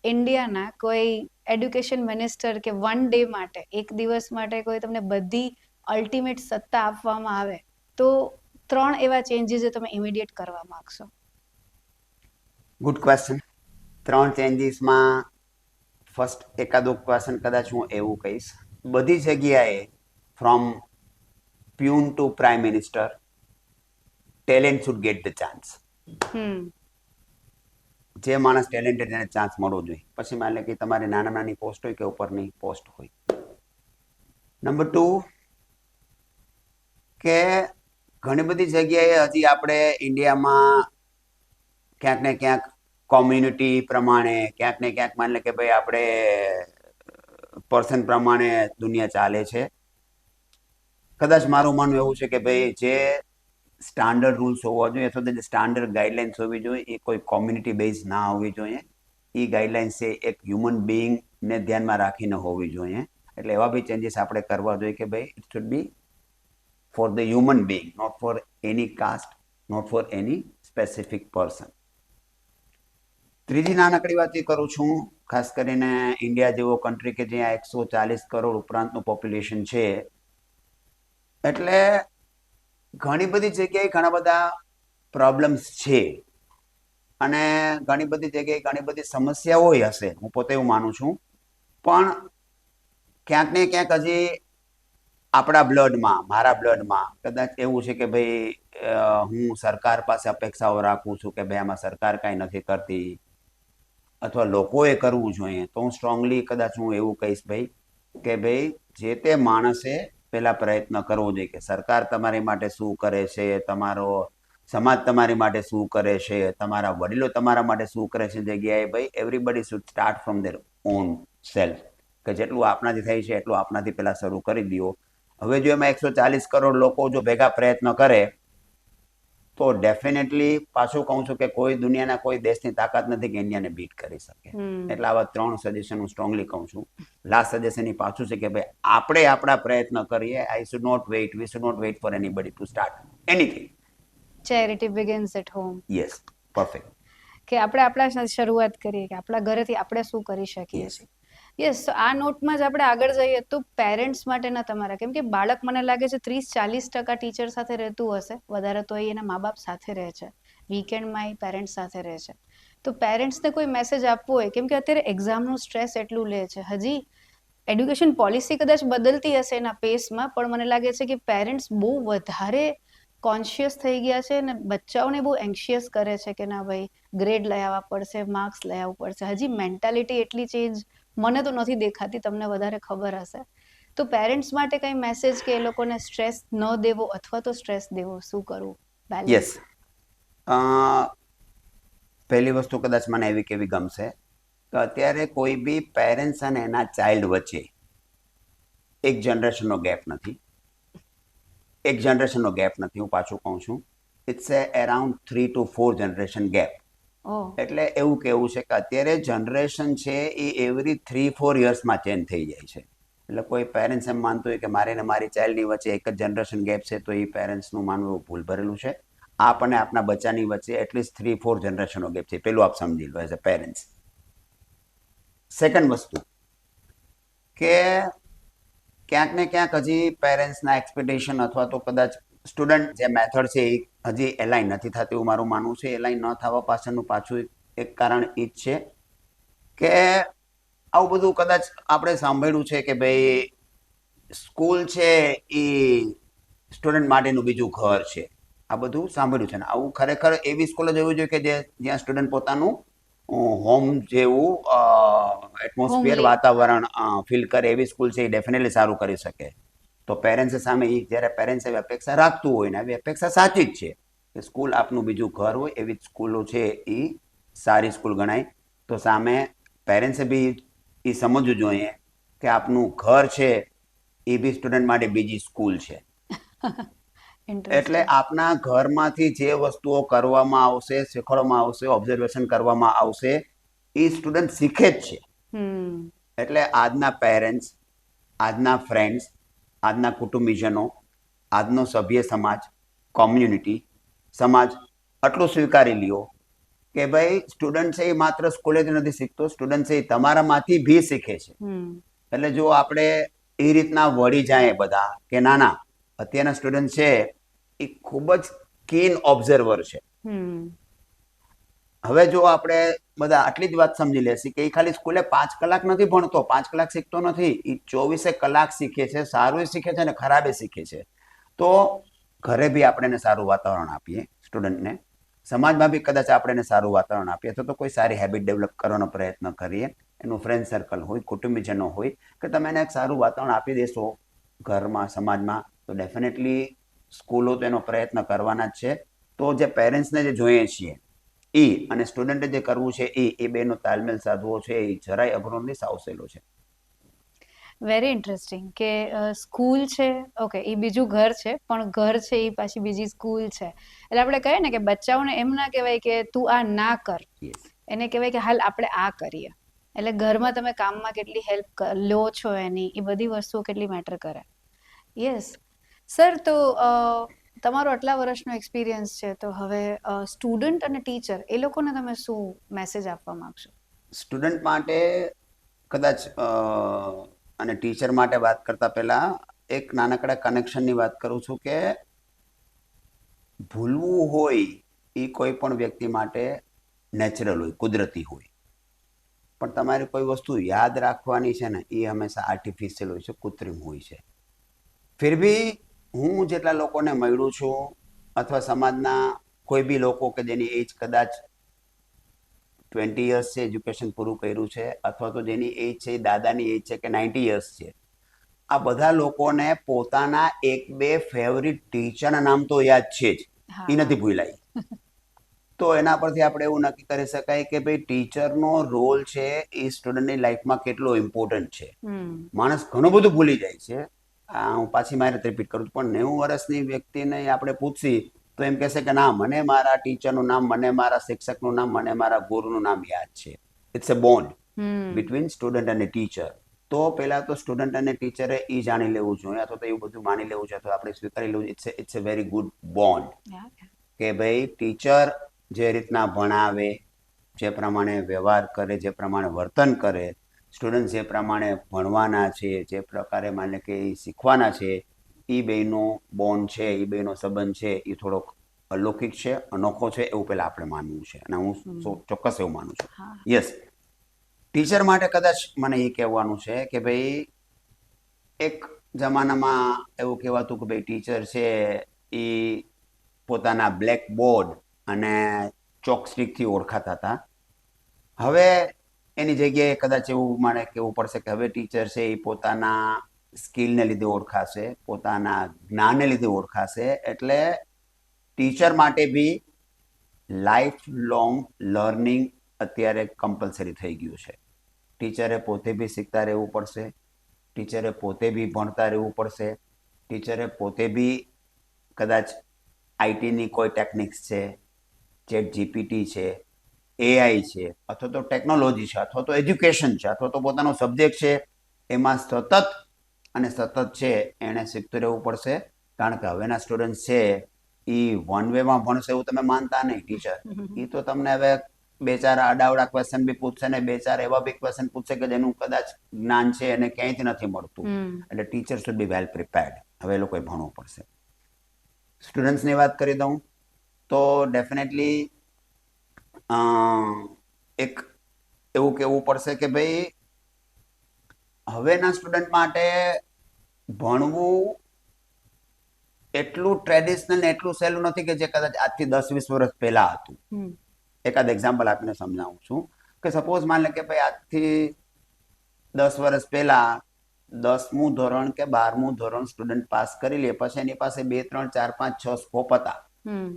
ઇન્ડિયાના કોઈ એડ્યુકેશન મિનિસ્ટર કે વન ડે માટે, એક દિવસ માટે કોઈ તમને બધી અલ્ટિમેટ સત્તા આપવામાં આવે તો 3 એવા ચેન્જીસ જે તમે ઇમિડિયેટ કરવા માંગશો? Good question. 3 ચેન્જીસમાં ફર્સ્ટ એકાદો ક્વેશ્ચન કદાચ હું એવું કહીશ, બધી જગ્યાએ from peon to prime minister, talent should get the chance. જે માણસ ટેલેન્ટેડ એને ચાન્સ મળવો જોઈએ. પછી માની લે કે તમારી નાના નાની પોસ્ટ હોય કે ઉપરની પોસ્ટ હોય. નંબર 2 કે ઘણી બધી જગ્યાએ હજી આપણે ઇન્ડિયામાં ક્યાંક ને ક્યાંક કોમ્યુનિટી પ્રમાણે, ક્યાંક ને ક્યાંક માની લે કે ભાઈ આપણે પર્સન પ્રમાણે દુનિયા ચાલે છે. કદાચ મારું માનવું એવું છે કે ભાઈ જે સ્ટાન્ડર્ડ રૂલ્સ હોવા જોઈએ અથવા તો જે સ્ટાન્ડર્ડ ગાઈડલાઇન્સ હોવી જોઈએ એ કોઈ કોમ્યુનિટી બેઝ ના હોવી જોઈએ. એ ગાઈડલાઇન્સ છે એક હ્યુમન બિઈંગને ધ્યાનમાં રાખીને હોવી જોઈએ. એટલે એવા બી ચેન્જીસ આપણે કરવા જોઈએ કે ભાઈ it should be for the human being, not for any caste, not for any specific person. ત્રીજી નાનકડી વાત એ કરું છું, ખાસ કરીને ઇન્ડિયા જેવો કન્ટ્રી કે જ્યાં 140 કરોડ ઉપરાંતનું પોપ્યુલેશન છે, એટલે ઘણી બધી જગ્યાએ ઘણા બધા પ્રોબ્લેમ્સ છે અને ઘણી બધી જગ્યાએ ઘણી બધી સમસ્યાઓ હશે, હું પોતે એવું માનું છું, પણ ક્યાંક ને ક્યાંક હજી આપણા બ્લડમાં, મારા બ્લડમાં કદાચ એવું છે કે ભાઈ હું સરકાર પાસે અપેક્ષાઓ રાખું છું કે ભાઈ આમાં સરકાર કાંઈ નથી કરતી અથવા લોકોએ કરવું જોઈએ, તો હું સ્ટ્રોંગલી કદાચ હું એવું કહીશ ભાઈ કે ભાઈ જે તે માણસે પહેલા પ્રયત્ન કરવો જોઈએ કે સરકાર તમારી માટે શું કરે છે, તમારો સમાજ તમારી માટે શું કરે છે, તમારા વડીલો તમારા માટે શું કરે છે, જગ્યાએ ભાઈ everybody should start from there own self, કે જેટલું આપણાથી થાય છે એટલું આપણાથી પહેલા શરૂ કરી દો. હવે જો એમાં 140 કરોડ લોકો જો ભેગા પ્રયત્ન કરે તો ડેફિનેટલી પાછું કહું છું કે કોઈ દુનિયાના કોઈ દેશની તાકાત નથી કે ઇન્ડિયાને બીટ કરી શકે. એટલે આવા 3 સજેશન હું સ્ટ્રોંગલી કહું છું. લાસ્ટ સજેશન એ પાછું છે કે ભાઈ આપણે આપણા પ્રયત્ન કરીએ. I should not wait, we should not wait for anybody to start anything. Charity begins at home. Yes, perfect. કે આપણે આપણા શરૂઆત કરીએ કે આપણા ઘરેથી આપણે શું કરી શકીએ છીએ. યસ, તો આ નોટમાં જ આપણે આગળ જઈએ તો પેરેન્ટ્સ માટેના તમારા, કેમ કે બાળક મને લાગે છે 30-40% ટીચર સાથે રહેતું હશે, વધારે તો એના મા બાપ સાથે રહે છે, વીકેન્ડમાં એ પેરેન્ટ્સ સાથે રહે છે. તો પેરેન્ટ્સને કોઈ મેસેજ આપવો હોય, કેમ કે અત્યારે એક્ઝામનું સ્ટ્રેસ એટલું લે છે, હજી એડ્યુકેશન પોલિસી કદાચ બદલતી હશે એના પેસમાં, પણ મને લાગે છે કે પેરેન્ટ્સ બહુ વધારે કોન્શિયસ થઈ ગયા છે અને બચ્ચાઓને બહુ એન્શિયસ કરે છે કે ના ભાઈ ગ્રેડ લઈ આવવા પડશે, માર્ક્સ લઈ આવવું પડશે. હજી મેન્ટાલિટી એટલી ચેન્જ મને તો નથી દેખાતી, તમને વધારે ખબર હશે. તો પેરેન્ટ્સ માટે કઈ મેસેજ કે એ લોકોને સ્ટ્રેસ ન દેવો અથવા તો સ્ટ્રેસ દેવો, શું કરવું? યસ, પહેલી વસ્તુ કદાચ મને એવી કેવી ગમશે કે અત્યારે કોઈ બી પેરેન્ટ્સ અને એના ચાઇલ્ડ વચ્ચે એક જનરેશનનો ગેપ નથી. એક જનરેશનનો ગેપ નથી, હું પાછું કહું છું. It's a around 3 to 4 generation gap. એટલે એવું કેવું છે કે અત્યારે જનરેશન છે એ એવરી 3-4 યર્સમાં ચેન્જ થઈ જાય છે. એટલે કોઈ પેરેન્ટ્સ એમ માનતું હોય કે મારે ને મારી ચાઇલ્ડની વચ્ચે એક જ જનરેશન ગેપ છે, તો એ પેરેન્ટ્સનું માનવું ભૂલ ભરેલું છે. આપ અને આપના બચ્ચાની વચ્ચે એટલીસ્ટ 3-4 જનરેશનનો ગેપ છે, પેલું આપ સમજી લો એઝ અ પેરેન્ટ્સ. સેકન્ડ વસ્તુ કે ક્યાંક ને ક્યાંક હજી પેરેન્ટ્સના એક્સપેક્ટેશન અથવા તો કદાચ સ્ટુડન્ટ જે મેથડ છે એ હજી એલાઇન નથી થતી એવું મારું માનવું છે. એલાઇન ન થવા પાછળનું પાછું એક કારણ એ જ છે કે આવું બધું કદાચ આપણે સાંભળ્યું છે કે ભાઈ સ્કૂલ છે એ સ્ટુડન્ટ માટેનું બીજું ઘર છે. આ બધું સાંભળ્યું છે ને આવું ખરેખર એવી સ્કૂલ જ હોવી જોઈએ કે જ્યાં સ્ટુડન્ટ પોતાનું હોમ જેવું એટમોસ્ફિયર, વાતાવરણ ફીલ કરે. એવી સ્કૂલ છે એ ડેફિનેટલી સારું કરી શકે. તો પેરેન્ટ્સ સામે જ્યારે પેરેન્ટ્સ એવી અપેક્ષા રાખતું હોય ને એવી અપેક્ષા સાચી જ છે કે સ્કૂલ આપનું બીજું ઘર હોય, એવી સ્કૂલો છે એ સારી સ્કૂલ ગણાય. તો સામે પેરેન્ટ્સે બી એ સમજવું જોઈએ કે આપનું ઘર છે એ બી સ્ટુડન્ટ માટે બીજી સ્કૂલ છે. એટલે આપના ઘરમાંથી જે વસ્તુઓ કરવામાં આવશે, શીખવાડવામાં આવશે, ઓબ્ઝર્વેશન કરવામાં આવશે, એ સ્ટુડન્ટ શીખે જ છે. એટલે આજના પેરેન્ટ્સ, આજના ફ્રેન્ડ્સ, આજના કુટુંબીજનો, આજનો સભ્ય સમાજ, કોમ્યુનિટી, સમાજ આટલું સ્વીકારી લ્યો કે ભાઈ સ્ટુડન્ટ છે એ માત્ર સ્કૂલે જ નથી શીખતો, સ્ટુડન્ટ છે એ તમારામાંથી બી શીખે છે. એટલે જો આપણે એ રીતના વળી જાય બધા કે ના ના અત્યારના સ્ટુડન્ટ છે એ ખૂબ જ કીન ઓબ્ઝર્વર છે. હવે જો આપણે બધા આટલી જ વાત સમજી લેશે કે એ ખાલી સ્કૂલે 5 કલાક નથી ભણતો, 5 કલાક શીખતો નથી, એ 24 કલાક શીખે છે, સારું શીખે છે અને ખરાબે શીખે છે. તો ઘરે બી આપણે એને સારું વાતાવરણ આપીએ સ્ટુડન્ટને, સમાજમાં બી કદાચ આપણે એને સારું વાતાવરણ આપીએ તો કોઈ સારી હેબિટ ડેવલપ કરવાનો પ્રયત્ન કરીએ. એનું ફ્રેન્ડ સર્કલ હોય, કુટુંબીજનો હોય, કે તમે એને એક સારું વાતાવરણ આપી દેશો ઘરમાં, સમાજમાં, તો ડેફિનેટલી સ્કૂલો તો એનો પ્રયત્ન કરવાના જ છે. તો જે પેરેન્ટ્સને જે જોઈએ છીએ એ અને સ્ટુડન્ટે જે કરવું છે એ બેનો તાલમેલ સાધવો છે એ જરાય અઘરો નથી, સાવ સહેલો છે. વેરી ઇન્ટરેસ્ટિંગ કે સ્કૂલ છે, ઓકે, એ બીજું ઘર છે, પણ ઘર છે એ પાછી બીજી સ્કૂલ છે. એટલે આપણે કહીએ ને કે બચ્ચાઓને એમ ના કહેવાય કે તું આ ના કર, એને કહેવાય કે હાલ આપણે આ કરીએ. એટલે ઘરમાં તમે કામમાં કેટલી હેલ્પ લો છો એની, એ બધી વસ્તુઓ કેટલી મેટર કરે. યસ સર, તો તમારો આટલા વર્ષનો એક્સપિરિયન્સ છે, તો હવે સ્ટુડન્ટ અને ટીચર એ લોકોને તમે શું મેસેજ આપવા માંગશો? સ્ટુડન્ટ માટે કદાચ અને ટીચર માટે વાત કરતા પહેલા એક નાનકડા કનેક્શનની વાત કરું છું કે ભૂલવું હોય એ કોઈ પણ વ્યક્તિ માટે નેચરલ હોય, કુદરતી હોય, પણ તમારે કોઈ વસ્તુ યાદ રાખવાની છે ને એ હંમેશા આર્ટિફિશિયલ હોય છે, કૃત્રિમ હોય છે. ફિર બી હું જેટલા લોકોને મળ્યું છું અથવા સમાજના કોઈ બી લોકો કે જેની એજ કદાચ 20 યર્સ છે, એજ્યુકેશન પૂરું કર્યું છે, અથવા તો જેની એજ છે દાદાની એજ છે કે 90 યર્સ છે, આ બધા લોકોને પોતાના એક બે ફેવરિટ ટીચરના નામ તો યાદ છે જ, એ નથી ભૂલાય. તો એના પરથી આપણે એવું નક્કી કરી શકાય કે ભાઈ ટીચરનો રોલ છે એ સ્ટુડન્ટની લાઈફમાં કેટલો ઇમ્પોર્ટન્ટ છે. માણસ ઘણું બધું ભૂલી જાય છે. હું પાછી મારે રિપીટ કરું છું, પણ 90 વર્ષની વ્યક્તિને આપણે પૂછશી તો એમ કહેશે કે ના, મને મારા ટીચરનું નામ, મને મારા શિક્ષકનું નામ, મને મારા ગુરુનું નામ યાદ છે. It's a bond between student અને ટીચર. તો પહેલા તો સ્ટુડન્ટ અને ટીચરે એ જાણી લેવું જોઈએ, અથવા તો એવું બધું માની લેવું છે, અથવા આપણે સ્વીકારી લેવું. It's a very good bond કે ભાઈ ટીચર જે રીતના ભણાવે, જે પ્રમાણે વ્યવહાર કરે, જે પ્રમાણે વર્તન કરે, સ્ટુડન્ટ જે પ્રમાણે ભણવાના છે, જે પ્રકારે માને કે એ શીખવાના છે, એ બેનો બોન્ડ છે, એ બેનો સંબંધ છે, એ થોડોક અલૌકિક છે, અનોખો છે, એવું પહેલા આપણે માનવું છે. અને હું ચોક્કસ એવું માનું છું. યસ, ટીચર માટે કદાચ મને એ કહેવાનું છે કે ભાઈ એક જમાનામાં એવું કહેવાતું કે ભાઈ ટીચર છે એ પોતાના બ્લેક બોર્ડ અને ચોકસ્ટિકથી ઓળખાતા હતા. હવે એની જગ્યાએ કદાચ એવું મારે કહેવું પડશે કે હવે ટીચર છે એ પોતાના સ્કિલને લીધે ઓળખાશે, પોતાના જ્ઞાનને લીધે ઓળખાશે. એટલે ટીચર માટે બી લાઈફ લોંગ લર્નિંગ અત્યારે કમ્પલસરી થઈ ગયું છે. ટીચરે પોતે બી શીખતા રહેવું પડશે, ટીચરે પોતે બી ભણતા રહેવું પડશે, ટીચરે પોતે બી કદાચ આઈટીની કોઈ ટેકનિક્સ છે, ચેટ જીપીટી છે, એઆઈ છે, અથવા તો ટેકનોલોજી છે, અથવા તો એજ્યુકેશન છે, અથવા તો પોતાનો સબ્જેક્ટ છે, એમાં સતત અને સતત છે એણે શીખતું રહેવું પડશે. કારણ કે હવેના સ્ટુડન્ટ છે એ વન વેમાં ભણશે એવું તમે માનતા નહીં. ટીચર એ તો તમને હવે બે ચાર આડાવડા ક્વેશ્ચન બી પૂછશે ને બે ચાર એવા બી ક્વેશ્ચન પૂછશે કે જેનું કદાચ જ્ઞાન છે એને ક્યાંયથી નથી મળતું. એટલે teacher should be well prepared. હવે એ લોકોએ ભણવું પડશે. સ્ટુડન્ટ્સની વાત કરી દઉં તો ડેફિનેટલી એક એવું કહેવું પડશે કે ભાઈ હવેના સ્ટુડન્ટ માટે ભણવું એટલું ટ્રેડિશનલ ને એટલું સહેલું નથી કે જે કદાચ આજથી 10-20 વર્ષ પહેલા હતું. એકાદ એક્ઝામ્પલ આપીને સમજાવું છું કે સપોઝ માની લે કે ભાઈ આજથી 10 વર્ષ પહેલા 10મું ધોરણ કે 12મું ધોરણ સ્ટુડન્ટ પાસ કરી લે, પછી એની પાસે 2, 3, 4, 5, 6 સ્કોપ હતા.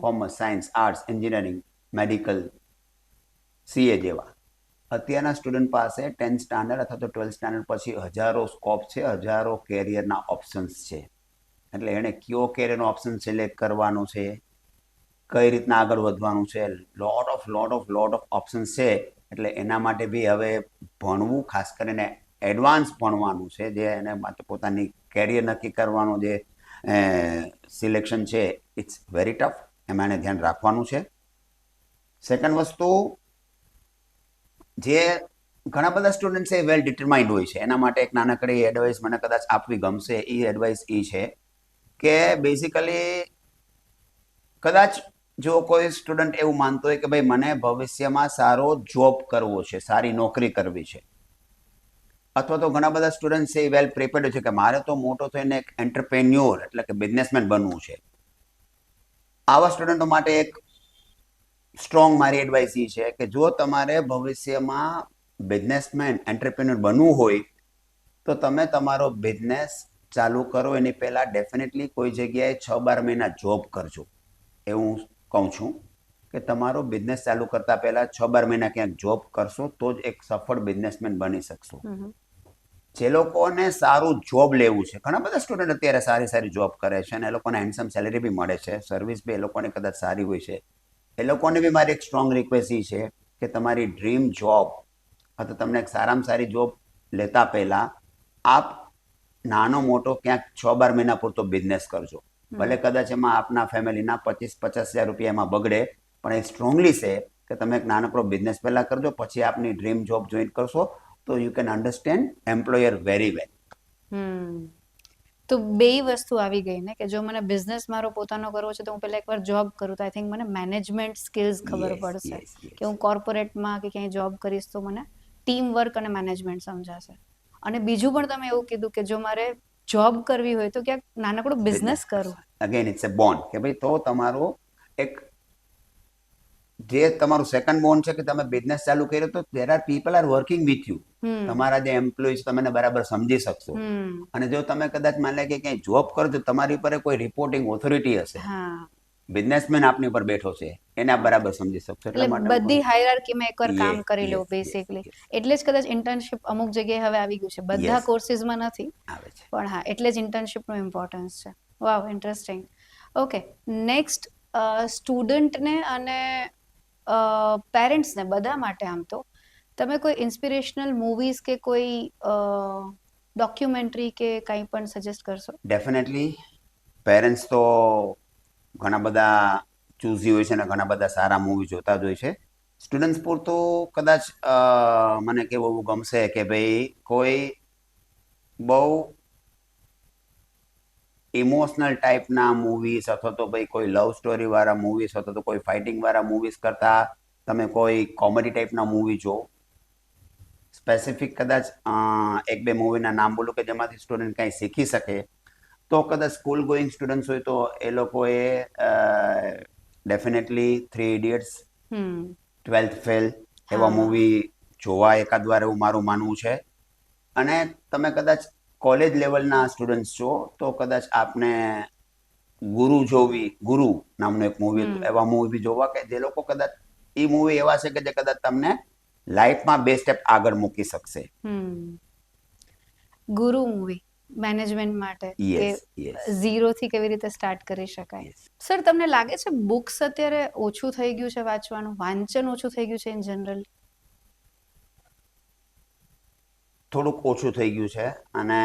Commerce, science, arts, engineering, medical, CA જેવા. અત્યારના સ્ટુડન્ટ પાસે 10th સ્ટાન્ડર્ડ અથવા તો 12th સ્ટાન્ડર્ડ પછી હજારો સ્કોપ છે, હજારો કેરિયરના ઓપ્શન્સ છે. એટલે એણે કયો કેરિયરનો ઓપ્શન સિલેક્ટ કરવાનો છે, કઈ રીતના આગળ વધવાનું છે, લોટ ઓફ ઓપ્શન્સ છે. એટલે એના માટે બી હવે ભણવું, ખાસ કરીને એડવાન્સ ભણવાનું છે, જે એને માટે પોતાની કેરિયર નક્કી કરવાનું જે સિલેક્શન છે, ઇટ્સ વેરી ટફ. એમાં એને ધ્યાન રાખવાનું છે. સેકન્ડ વસ્તુ, જે ઘણા બધા સ્ટુડન્ટ છે વેલ ડિટરમાઇન્ડ હોય છે. એના માટે એક નાનકડી એડવાઇસ મને કદાચ આપવી ગમશે. એ એડવાઇસ એ છે કે બેઝિકલી કદાચ જો કોઈ સ્ટુડન્ટ એવું માનતો હોય કે ભાઈ મને ભવિષ્યમાં સારો જોબ કરવો છે, સારી નોકરી કરવી છે, અથવા તો ઘણા બધા સ્ટુડન્ટ છે એ વેલ પ્રિપેર્ડ છે કે મારે તો મોટો થઈને એક એન્ટરપ્રેન્યોર એટલે કે બિઝનેસમેન બનવું છે. આવા સ્ટુડન્ટો માટે એક સ્ટ્રોંગ મારી એડવાઇસ એ છે કે જો તમારે ભવિષ્યમાં બિઝનેસમેન, એન્ટરપ્રેન્યોર બનવું હોય તો તમે તમારો બિઝનેસ ચાલુ કરો એની પહેલાં ડેફિનેટલી કોઈ જગ્યાએ 6-12 મહિના જોબ કરજો. એવું કહું છું કે તમારો બિઝનેસ ચાલુ કરતા પહેલા 6-12 મહિના ક્યાંક જોબ કરશો તો જ એક સફળ બિઝનેસમેન બની શકશો. જે લોકોને સારું જોબ લેવું છે, ઘણા બધા સ્ટુડન્ટ અત્યારે સારી જોબ કરે છે અને એ લોકોને હેન્ડસમ સેલેરી બી મળે છે, સર્વિસ બી એ લોકોની કદાચ સારી હોય છે. એ લોકોને બી મારી એક સ્ટ્રોંગ રિક્વેસ્ટ એ છે કે તમારી ડ્રીમ જોબ અથવા તમને એક સારામાં સારી જોબ લેતા પહેલા આપ નાનો મોટો ક્યાંક 6-12 મહિના પૂરતો બિઝનેસ કરજો. ભલે કદાચ એમાં આપના ફેમિલીના 25-50 હજાર રૂપિયા એમાં બગડે, પણ એ સ્ટ્રોંગલી છે કે તમે એક નાનકડો બિઝનેસ પહેલા કરજો, પછી આપની ડ્રીમ જોબ જોઈન કરશો તો you can understand employer very well. તો બેય વસ્તુ આવી ગઈ ને કે જો મને બિઝનેસ મારો પોતાનો કરવો છે તો હું પહેલા એકવાર જોબ કરું તો આઈ થિંક મને મેનેજમેન્ટ સ્કિલ્સ ખબર યસ પડશે યસ કે હું કોર્પોરેટમાં કે ક્યાંય જોબ કરીશ તો મને ટીમ વર્ક અને મેનેજમેન્ટ સમજાશે. અને બીજું પણ તમે એવું કીધું કે જો મારે જોબ કરવી હોય તો ક્યાંક નાનકડો બિઝનેસ કરું. અગેન ઇટ્સ અ બોન્ડ કે ભાઈ તો તમારો એક જે તમારું સેકન્ડ બોન્ડ છે કે તમે બિઝનેસ ચાલુ કર્યો તો there are people are working with you. તમારા જે એમ્પ્લોઈઝ તમને બરાબર સમજી શકશો. અને જો તમે કદાચ માને કે ક્યાંય જોબ કરો તો તમારી પર કોઈ રિપોર્ટિંગ ઓથોરિટી હશે. બિઝનેસમેન આપની પર બેઠો છે એને આપ બરાબર સમજી શકશો. એટલે બધી હાયરાર્કીમાં એકવાર કામ કરી લો યસ બેસિકલી. એટલે જ કદાચ ઇન્ટર્નશિપ અમુક જગ્યાએ હવે આવી ગયું છે. બધા કોર્સિસમાં નથી આવે છે. પણ હા એટલે જ ઇન્ટર્નશિપનું ઇમ્પોર્ટન્સ છે. વાવ ઇન્ટરેસ્ટિંગ. ઓકે નેક્સ્ટ સ્ટુડન્ટને અને પેરેન્ટ્સને બધા માટે આમ તો તમે કોઈ ઇન્સ્પિરેશનલ મૂવીઝ કે કોઈ ડોક્યુમેન્ટરી કે કંઈ પણ સજેસ્ટ કરશો? ડેફિનેટલી પેરેન્ટ્સ તો ઘણા બધા ચૂઝી હોય છે અને ઘણા બધા સારા મૂવી જોતા જ હોય છે. સ્ટુડન્ટ્સ પૂરતું કદાચ મને કેવું ગમશે કે ભાઈ કોઈ બહુ ઇમોશનલ ટાઈપના મૂવીઝ અથવા તો ભાઈ કોઈ લવ સ્ટોરી વાળા મૂવીઝ અથવા તો કોઈ ફાઇટિંગ વાળા મૂવીઝ કરતા તમે કોઈ કોમેડી ટાઈપના મૂવી જો. સ્પેસિફિક કદાચ એક બે મૂવીના નામ બોલું કે જેમાંથી સ્ટુડન્ટ કંઈ શીખી શકે તો કદાચ સ્કૂલ ગોઈંગ સ્ટુડન્ટ્સ હોય તો એ લોકોએ ડેફિનેટલી 3 ઇડિયટ્સ, 12th ફેલ એવા મૂવી જોવા એકાદ વાર એવું મારું માનવું છે. અને તમે કદાચ કોલેજ લેવલના સ્ટુડન્ટ્સ છો તો કદાચ આપને ગુરુ નામનું એક મૂવી હતું એવા મૂવી બી જોવા કે જે લોકો કદાચ એ મૂવી એવા છે કે જે કદાચ તમને લાઈફમાં બે સ્ટેપ આગળ મૂકી શકશે. ગુરુ મૂવી મેનેજમેન્ટ માટે કે ઝીરો થી કેવી રીતે સ્ટાર્ટ કરી શકાય. સર તમને લાગે છે બુક્સ અત્યારે ઓછું થઈ ગયું છે વાંચવાનું, વાંચન ઓછું થઈ ગયું છે ઇન જનરલ? થોડુંક ઓછું થઈ ગયું છે અને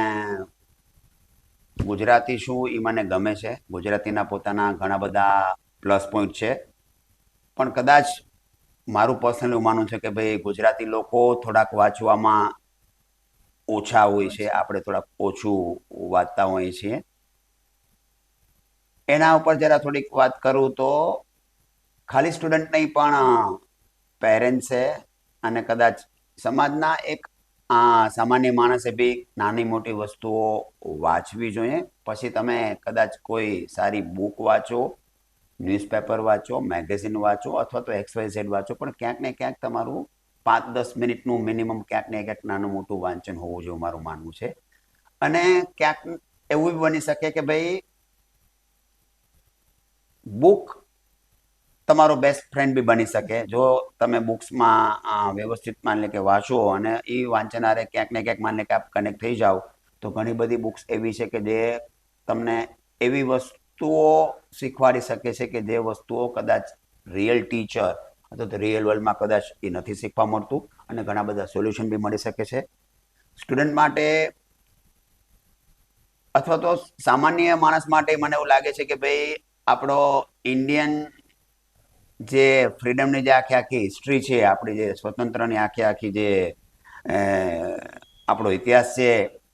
ગુજરાતી શું એ મને ગમે છે. ગુજરાતીના પોતાના ઘણા બધા પ્લસ પોઈન્ટ છે પણ કદાચ મારું પર્સનલ એવું માનવું છે કે ભાઈ ગુજરાતી લોકો થોડાક વાંચવામાં ઓછા હોય છે. આપણે થોડાક ઓછું વાંચતા હોઈએ છીએ. એના ઉપર જરા થોડીક વાત કરું તો ખાલી સ્ટુડન્ટ નહીં પણ પેરેન્ટ્સે અને કદાચ સમાજના એક સામાન્ય માણસે બી નાની મોટી વસ્તુઓ વાંચવી જોઈએ. પછી તમે કદાચ કોઈ સારી બુક વાંચો, ન્યૂઝપેપર વાંચો, મેગેઝિન વાંચો અથવા તો XYZ વાંચો પણ ક્યાંક ને ક્યાંક તમારું 5-10 મિનિટનું મિનિમમ ક્યાંક ને ક્યાંક નાનું મોટું વાંચન હોવું જોઈએ મારું માનવું છે. અને ક્યાંક એવું બની શકે કે ભાઈ બુક તમારો બેસ્ટ ફ્રેન્ડ બી બની શકે જો તમે બુક્સમાં વ્યવસ્થિત માની કે વાંચો અને એ વાંચનારે ક્યાંક ને ક્યાંક માની કે આપ કનેક્ટ થઈ જાઓ તો ઘણી બધી બુક્સ એવી છે કે જે તમને એવી વસ્તુઓ શીખવાડી શકે છે કે જે વસ્તુઓ કદાચ રિયલ ટીચર અથવા તો રિયલ વર્લ્ડમાં કદાચ એ નથી શીખવા મળતું અને ઘણા બધા સોલ્યુશન બી મળી શકે છે. સ્ટુડન્ટ માટે અથવા તો સામાન્ય માણસ માટે મને એવું લાગે છે કે ભાઈ આપણો ઇન્ડિયન જે ફ્રીડમની જે આખી હિસ્ટ્રી છે, આપણી જે સ્વતંત્રની આખી જે આપણો ઇતિહાસ છે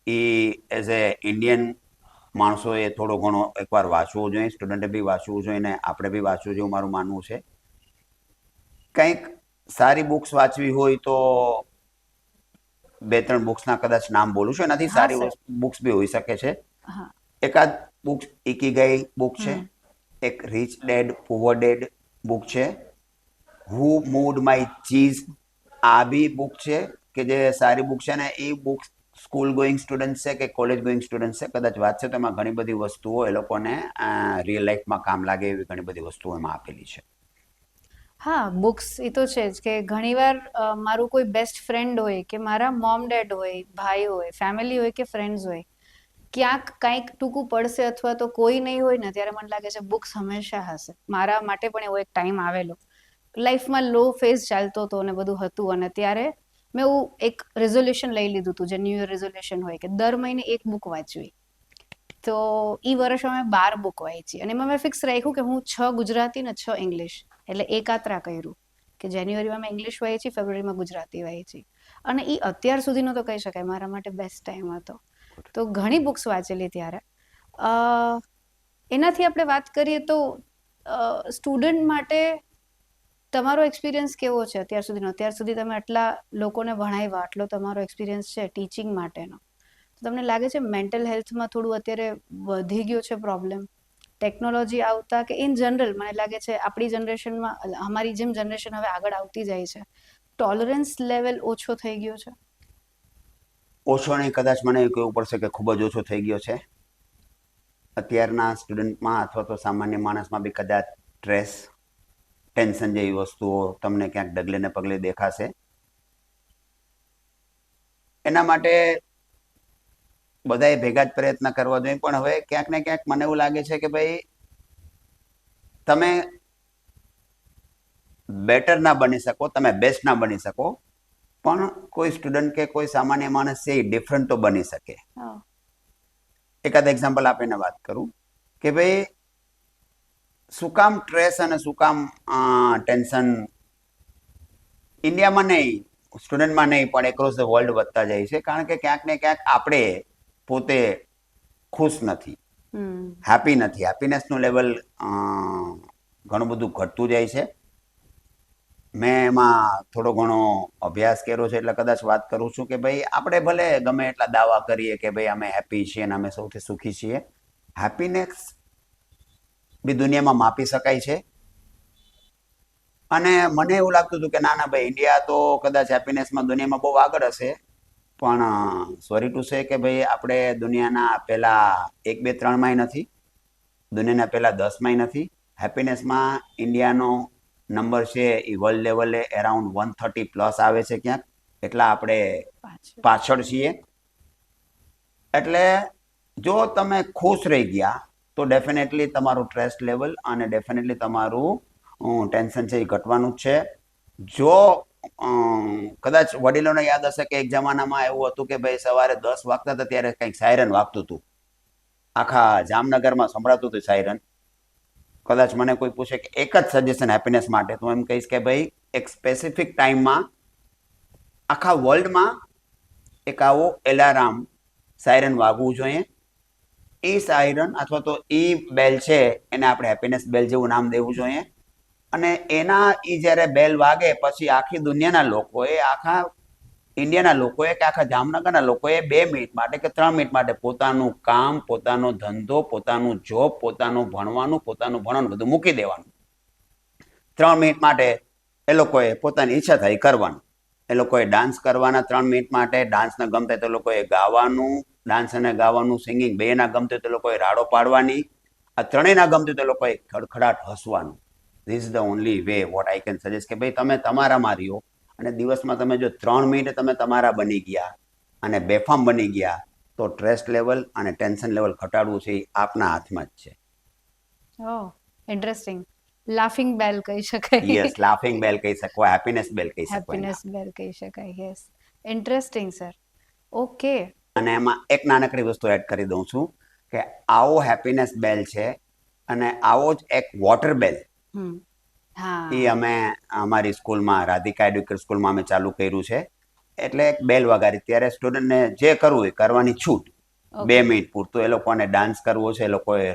એ એઝ એ ઇન્ડિયન માણસોએ થોડો ઘણો એકવાર વાંચવું જોઈએ. સ્ટુડન્ટે બી વાંચવું જોઈએ ને આપણે બી વાંચવું જોઈએ મારું માનવું છે. કંઈક સારી બુક્સ વાંચવી હોય તો 2-3 બુક્સના કદાચ નામ બોલું છું. એનાથી સારી બુક્સ બી હોઈ શકે છે. એકાદ બુક ઇકીગાઈ બુક છે, એક rich dead poor dead book છે, હુ મૂડ માય ચીઝ આ બી બુક છે કે જે સારી બુક છે. ને એ બુક સ્કૂલ ગોઈંગ સ્ટુડન્ટ છે કે કોલેજ ગોઈંગ સ્ટુડન્ટ છે કદાચ વાંચશે તો એમાં ઘણી બધી વસ્તુઓ એ લોકોને રિયલ લાઈફમાં કામ લાગે એવી ઘણી બધી વસ્તુઓ એમાં આપેલી છે. હા બુક્સ એ તો છે જ કે ઘણીવાર મારું કોઈ બેસ્ટ ફ્રેન્ડ હોય કે મારા મોમ ડેડ હોય, ભાઈ હોય, ફેમિલી હોય કે ફ્રેન્ડ્સ હોય, ક્યાંક કંઈક ટૂંકું પડશે અથવા તો કોઈ નહીં હોય ને ત્યારે મને લાગે છે બુક્સ હંમેશા હશે. મારા માટે પણ એવો એક ટાઈમ આવેલો લાઈફમાં લો ફેઝ ચાલતો હતો અને બધું હતું અને ત્યારે મેં એવું એક રેઝોલ્યુશન લઈ લીધું હતું જે ન્યૂ યર રેઝોલ્યુશન હોય કે દર મહિને એક બુક વાંચવી. તો એ વર્ષમાં મેં 12 બુક વાંચી અને એમાં મેં ફિક્સ રાખ્યું કે હું 6 ગુજરાતી ને 6 ઇંગ્લિશ એટલે એકાત્રા કર્યું કે જાન્યુઆરીમાં મેં ઇંગ્લિશ વાંચી, ફેબ્રુઆરીમાં ગુજરાતી વાંચી અને એ અત્યાર સુધીનો તો કહી શકાય મારા માટે બેસ્ટ ટાઈમ હતો. તો ઘણી બુક્સ વાંચેલી ત્યારે એનાથી આપણે વાત કરીએ તો સ્ટુડન્ટ માટે તમારો એક્સપિરિયન્સ કેવો છે અત્યાર સુધીનો? અત્યાર સુધી તમે આટલા લોકોને ભણાવ્યા, આટલો તમારો એક્સપિરિયન્સ છે ટીચિંગ માટેનો, તો તમને લાગે છે મેન્ટલ હેલ્થમાં થોડું અત્યારે વધી ગયો છે પ્રોબ્લેમ ટેકનોલોજી આવતા, કે ઇન જનરલ મને લાગે છે આપણી જનરેશનમાં, અમારી જેમ જનરેશન હવે આગળ આવતી જાય છે, ટોલરન્સ લેવલ ઓછો થઈ ગયો છે? ઓછો નહીં, કદાચ મને એવું કહેવું પડશે કે ખૂબ જ ઓછો થઈ ગયો છે. અત્યારના સ્ટુડન્ટમાં અથવા તો સામાન્ય માણસમાં બી કદાચ સ્ટ્રેસ, ટેન્શન જેવી વસ્તુઓ તમને ક્યાંક ડગલે ને પગલે દેખાશે. એના માટે બધાએ ભેગા જ પ્રયત્ન કરવા જોઈએ. પણ હવે ક્યાંક ને ક્યાંક મને એવું લાગે છે કે ભાઈ તમે બેટર ના બની શકો, તમે બેસ્ટ ના બની શકો, પણ કોઈ સ્ટુડન્ટ કે કોઈ સામાન્ય માણસ છે એ ડિફરન્ટ તો બની શકે. એકાદ એક્ઝામ્પલ આપીને વાત કરું કે ભાઈ શું કામ સ્ટ્રેસ અને શું કામ ટેન્શન ઇન્ડિયામાં નહીં, સ્ટુડન્ટમાં નહીં, પણ એક્રોસ ધ વર્લ્ડ વધતા જાય છે? કારણ કે ક્યાંક ને ક્યાંક આપણે પોતે ખુશ નથી, હેપી નથી. હેપીનેસનું લેવલ ઘણું બધું ઘટતું જાય છે. મેં એમાં થોડો ઘણો અભ્યાસ કર્યો છે એટલે કદાચ વાત કરું છું કે ભાઈ આપણે ભલે ગમે એટલા દાવા કરીએ કે ભાઈ અમે હેપી છીએ અને અમે સૌથી સુખી છીએ, હેપીનેસ બી દુનિયામાં માપી શકાય છે. અને મને એવું લાગતું હતું કે ના ના ભાઈ ઇન્ડિયા તો કદાચ હેપીનેસમાં દુનિયામાં બહુ આગળ હશે, પણ સોરી ટુ સે કે ભાઈ આપણે દુનિયાના પહેલા 1, 2, 3 નથી, દુનિયાના પહેલા 10 નથી. હેપીનેસમાં ઇન્ડિયાનો નંબર છે એ વર્લ્ડ લેવલે એરાઉન્ડ 130+ આવે છે ક્યાંક, એટલા આપણે પાછળ છીએ. એટલે જો તમે ખુશ રહી ગયા તો ડેફિનેટલી તમારું સ્ટ્રેસ લેવલ અને ડેફિનેટલી તમારું ટેન્શન છે એ ઘટવાનું જ છે. જો કદાચ વડીલોને યાદ હશે કે એક જમાનામાં એવું હતું કે ભાઈ સવારે 10 વાગતા હતા ત્યારે કંઈક સાયરન વાગતું હતું, આખા જામનગરમાં સંભળાતું હતું સાયરન. કદાચ મને કોઈ પૂછે કે એક જ સજેશન હેપીનેસ માટે, તો એમ કહીશ કે ભાઈ એક સ્પેસિફિક ટાઈમમાં આખા વર્લ્ડમાં એક આવો એલાર્મ સાયરન વાગવું જોઈએ. એ સાયરન અથવા તો એ બેલ છે એને આપણે હેપીનેસ બેલ જેવું નામ દેવું જોઈએ. અને એના એ જ્યારે બેલ વાગે પછી આખી દુનિયાના લોકોએ, આખા ઇન્ડિયાના લોકોએ કે આખા જામનગરના લોકોએ 2 મિનિટ માટે કે 3 મિનિટ માટે પોતાનું કામ, પોતાનો ધંધો, પોતાનું જોબ, પોતાનું ભણવાનું બધું મૂકી દેવાનું. 3 મિનિટ માટે એ લોકોએ પોતાની ઈચ્છા થાય કરવાનું. એ લોકોએ ડાન્સ કરવાના 3 મિનિટ માટે, ડાન્સને ગમતા તો લોકોએ ગાવાનું, ડાન્સ અને ગાવાનું, સિંગિંગ બે ના ગમતું તો લોકોએ રાડો પાડવાની, આ ત્રણેય ના ગમતું તો લોકોએ ખડખડાટ હસવાનું. This is the only way what I can suggest કે ભાઈ તમે તમારામાં રહ્યો અને દિવસમાં તમે જો 3 મિનિટ તમે તમારા બની ગયા અને બેફામ બની ગયા તો સ્ટ્રેસ લેવલ અને ટેન્શન લેવલ ઘટાડવું છે એ આપના હાથમાં જ છે. ઇન્ટરેસ્ટિંગ. લાફિંગ બેલ કહી શકાય. યસ, લાફિંગ બેલ કહી શકો, હેપીનેસ બેલ કહી શકો. હેપીનેસ બેલ કહી શકાય. Yes, interesting sir. ઓકે. અને એમાં એક નાનકડી વસ્તુ એડ કરી દઉં છું કે આવો હેપીનેસ બેલ છે અને આવો જ એક વોટર બેલ એ અમે અમારી સ્કૂલમાં, રાધિકા એડ્યુકેટ સ્કૂલમાં અમે ચાલુ કર્યું છે. એટલે એક બેલ વગાડી ત્યારે સ્ટુડન્ટને જે કરવું એ કરવાની છૂટ. 2 મિનિટ પૂરતું એ લોકોને ડાન્સ કરવો છે, એ લોકોએ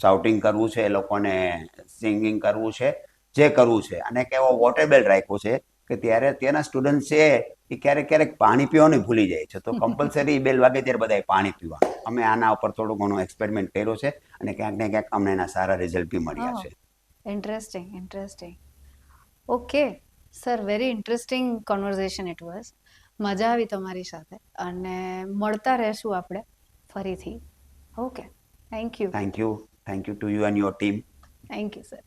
શાઉટિંગ કરવું છે, એ લોકોને સિંગિંગ કરવું છે, જે કરવું છે. અને એક એવો વોટર બેલ રાખ્યો છે કે ત્યારે ત્યાંના સ્ટુડન્ટ છે એ ક્યારેક પાણી પીવાનું ભૂલી જાય છે, તો કમ્પલસરી બેલ વાગે ત્યારે બધાએ પાણી પીવા. અમે આના ઉપર થોડો ઘણો એક્સપેરિમેન્ટ કર્યો છે અને ક્યાંક ને ક્યાંક અમને એના સારા રિઝલ્ટ બી મળ્યા છે. Interesting. Okay sir, very interesting conversation it was. મજા આવી તમારી સાથે અને મળતા રહેશું આપણે ફરીથી. Okay, thank you. Thank you to you and your team. Thank you sir.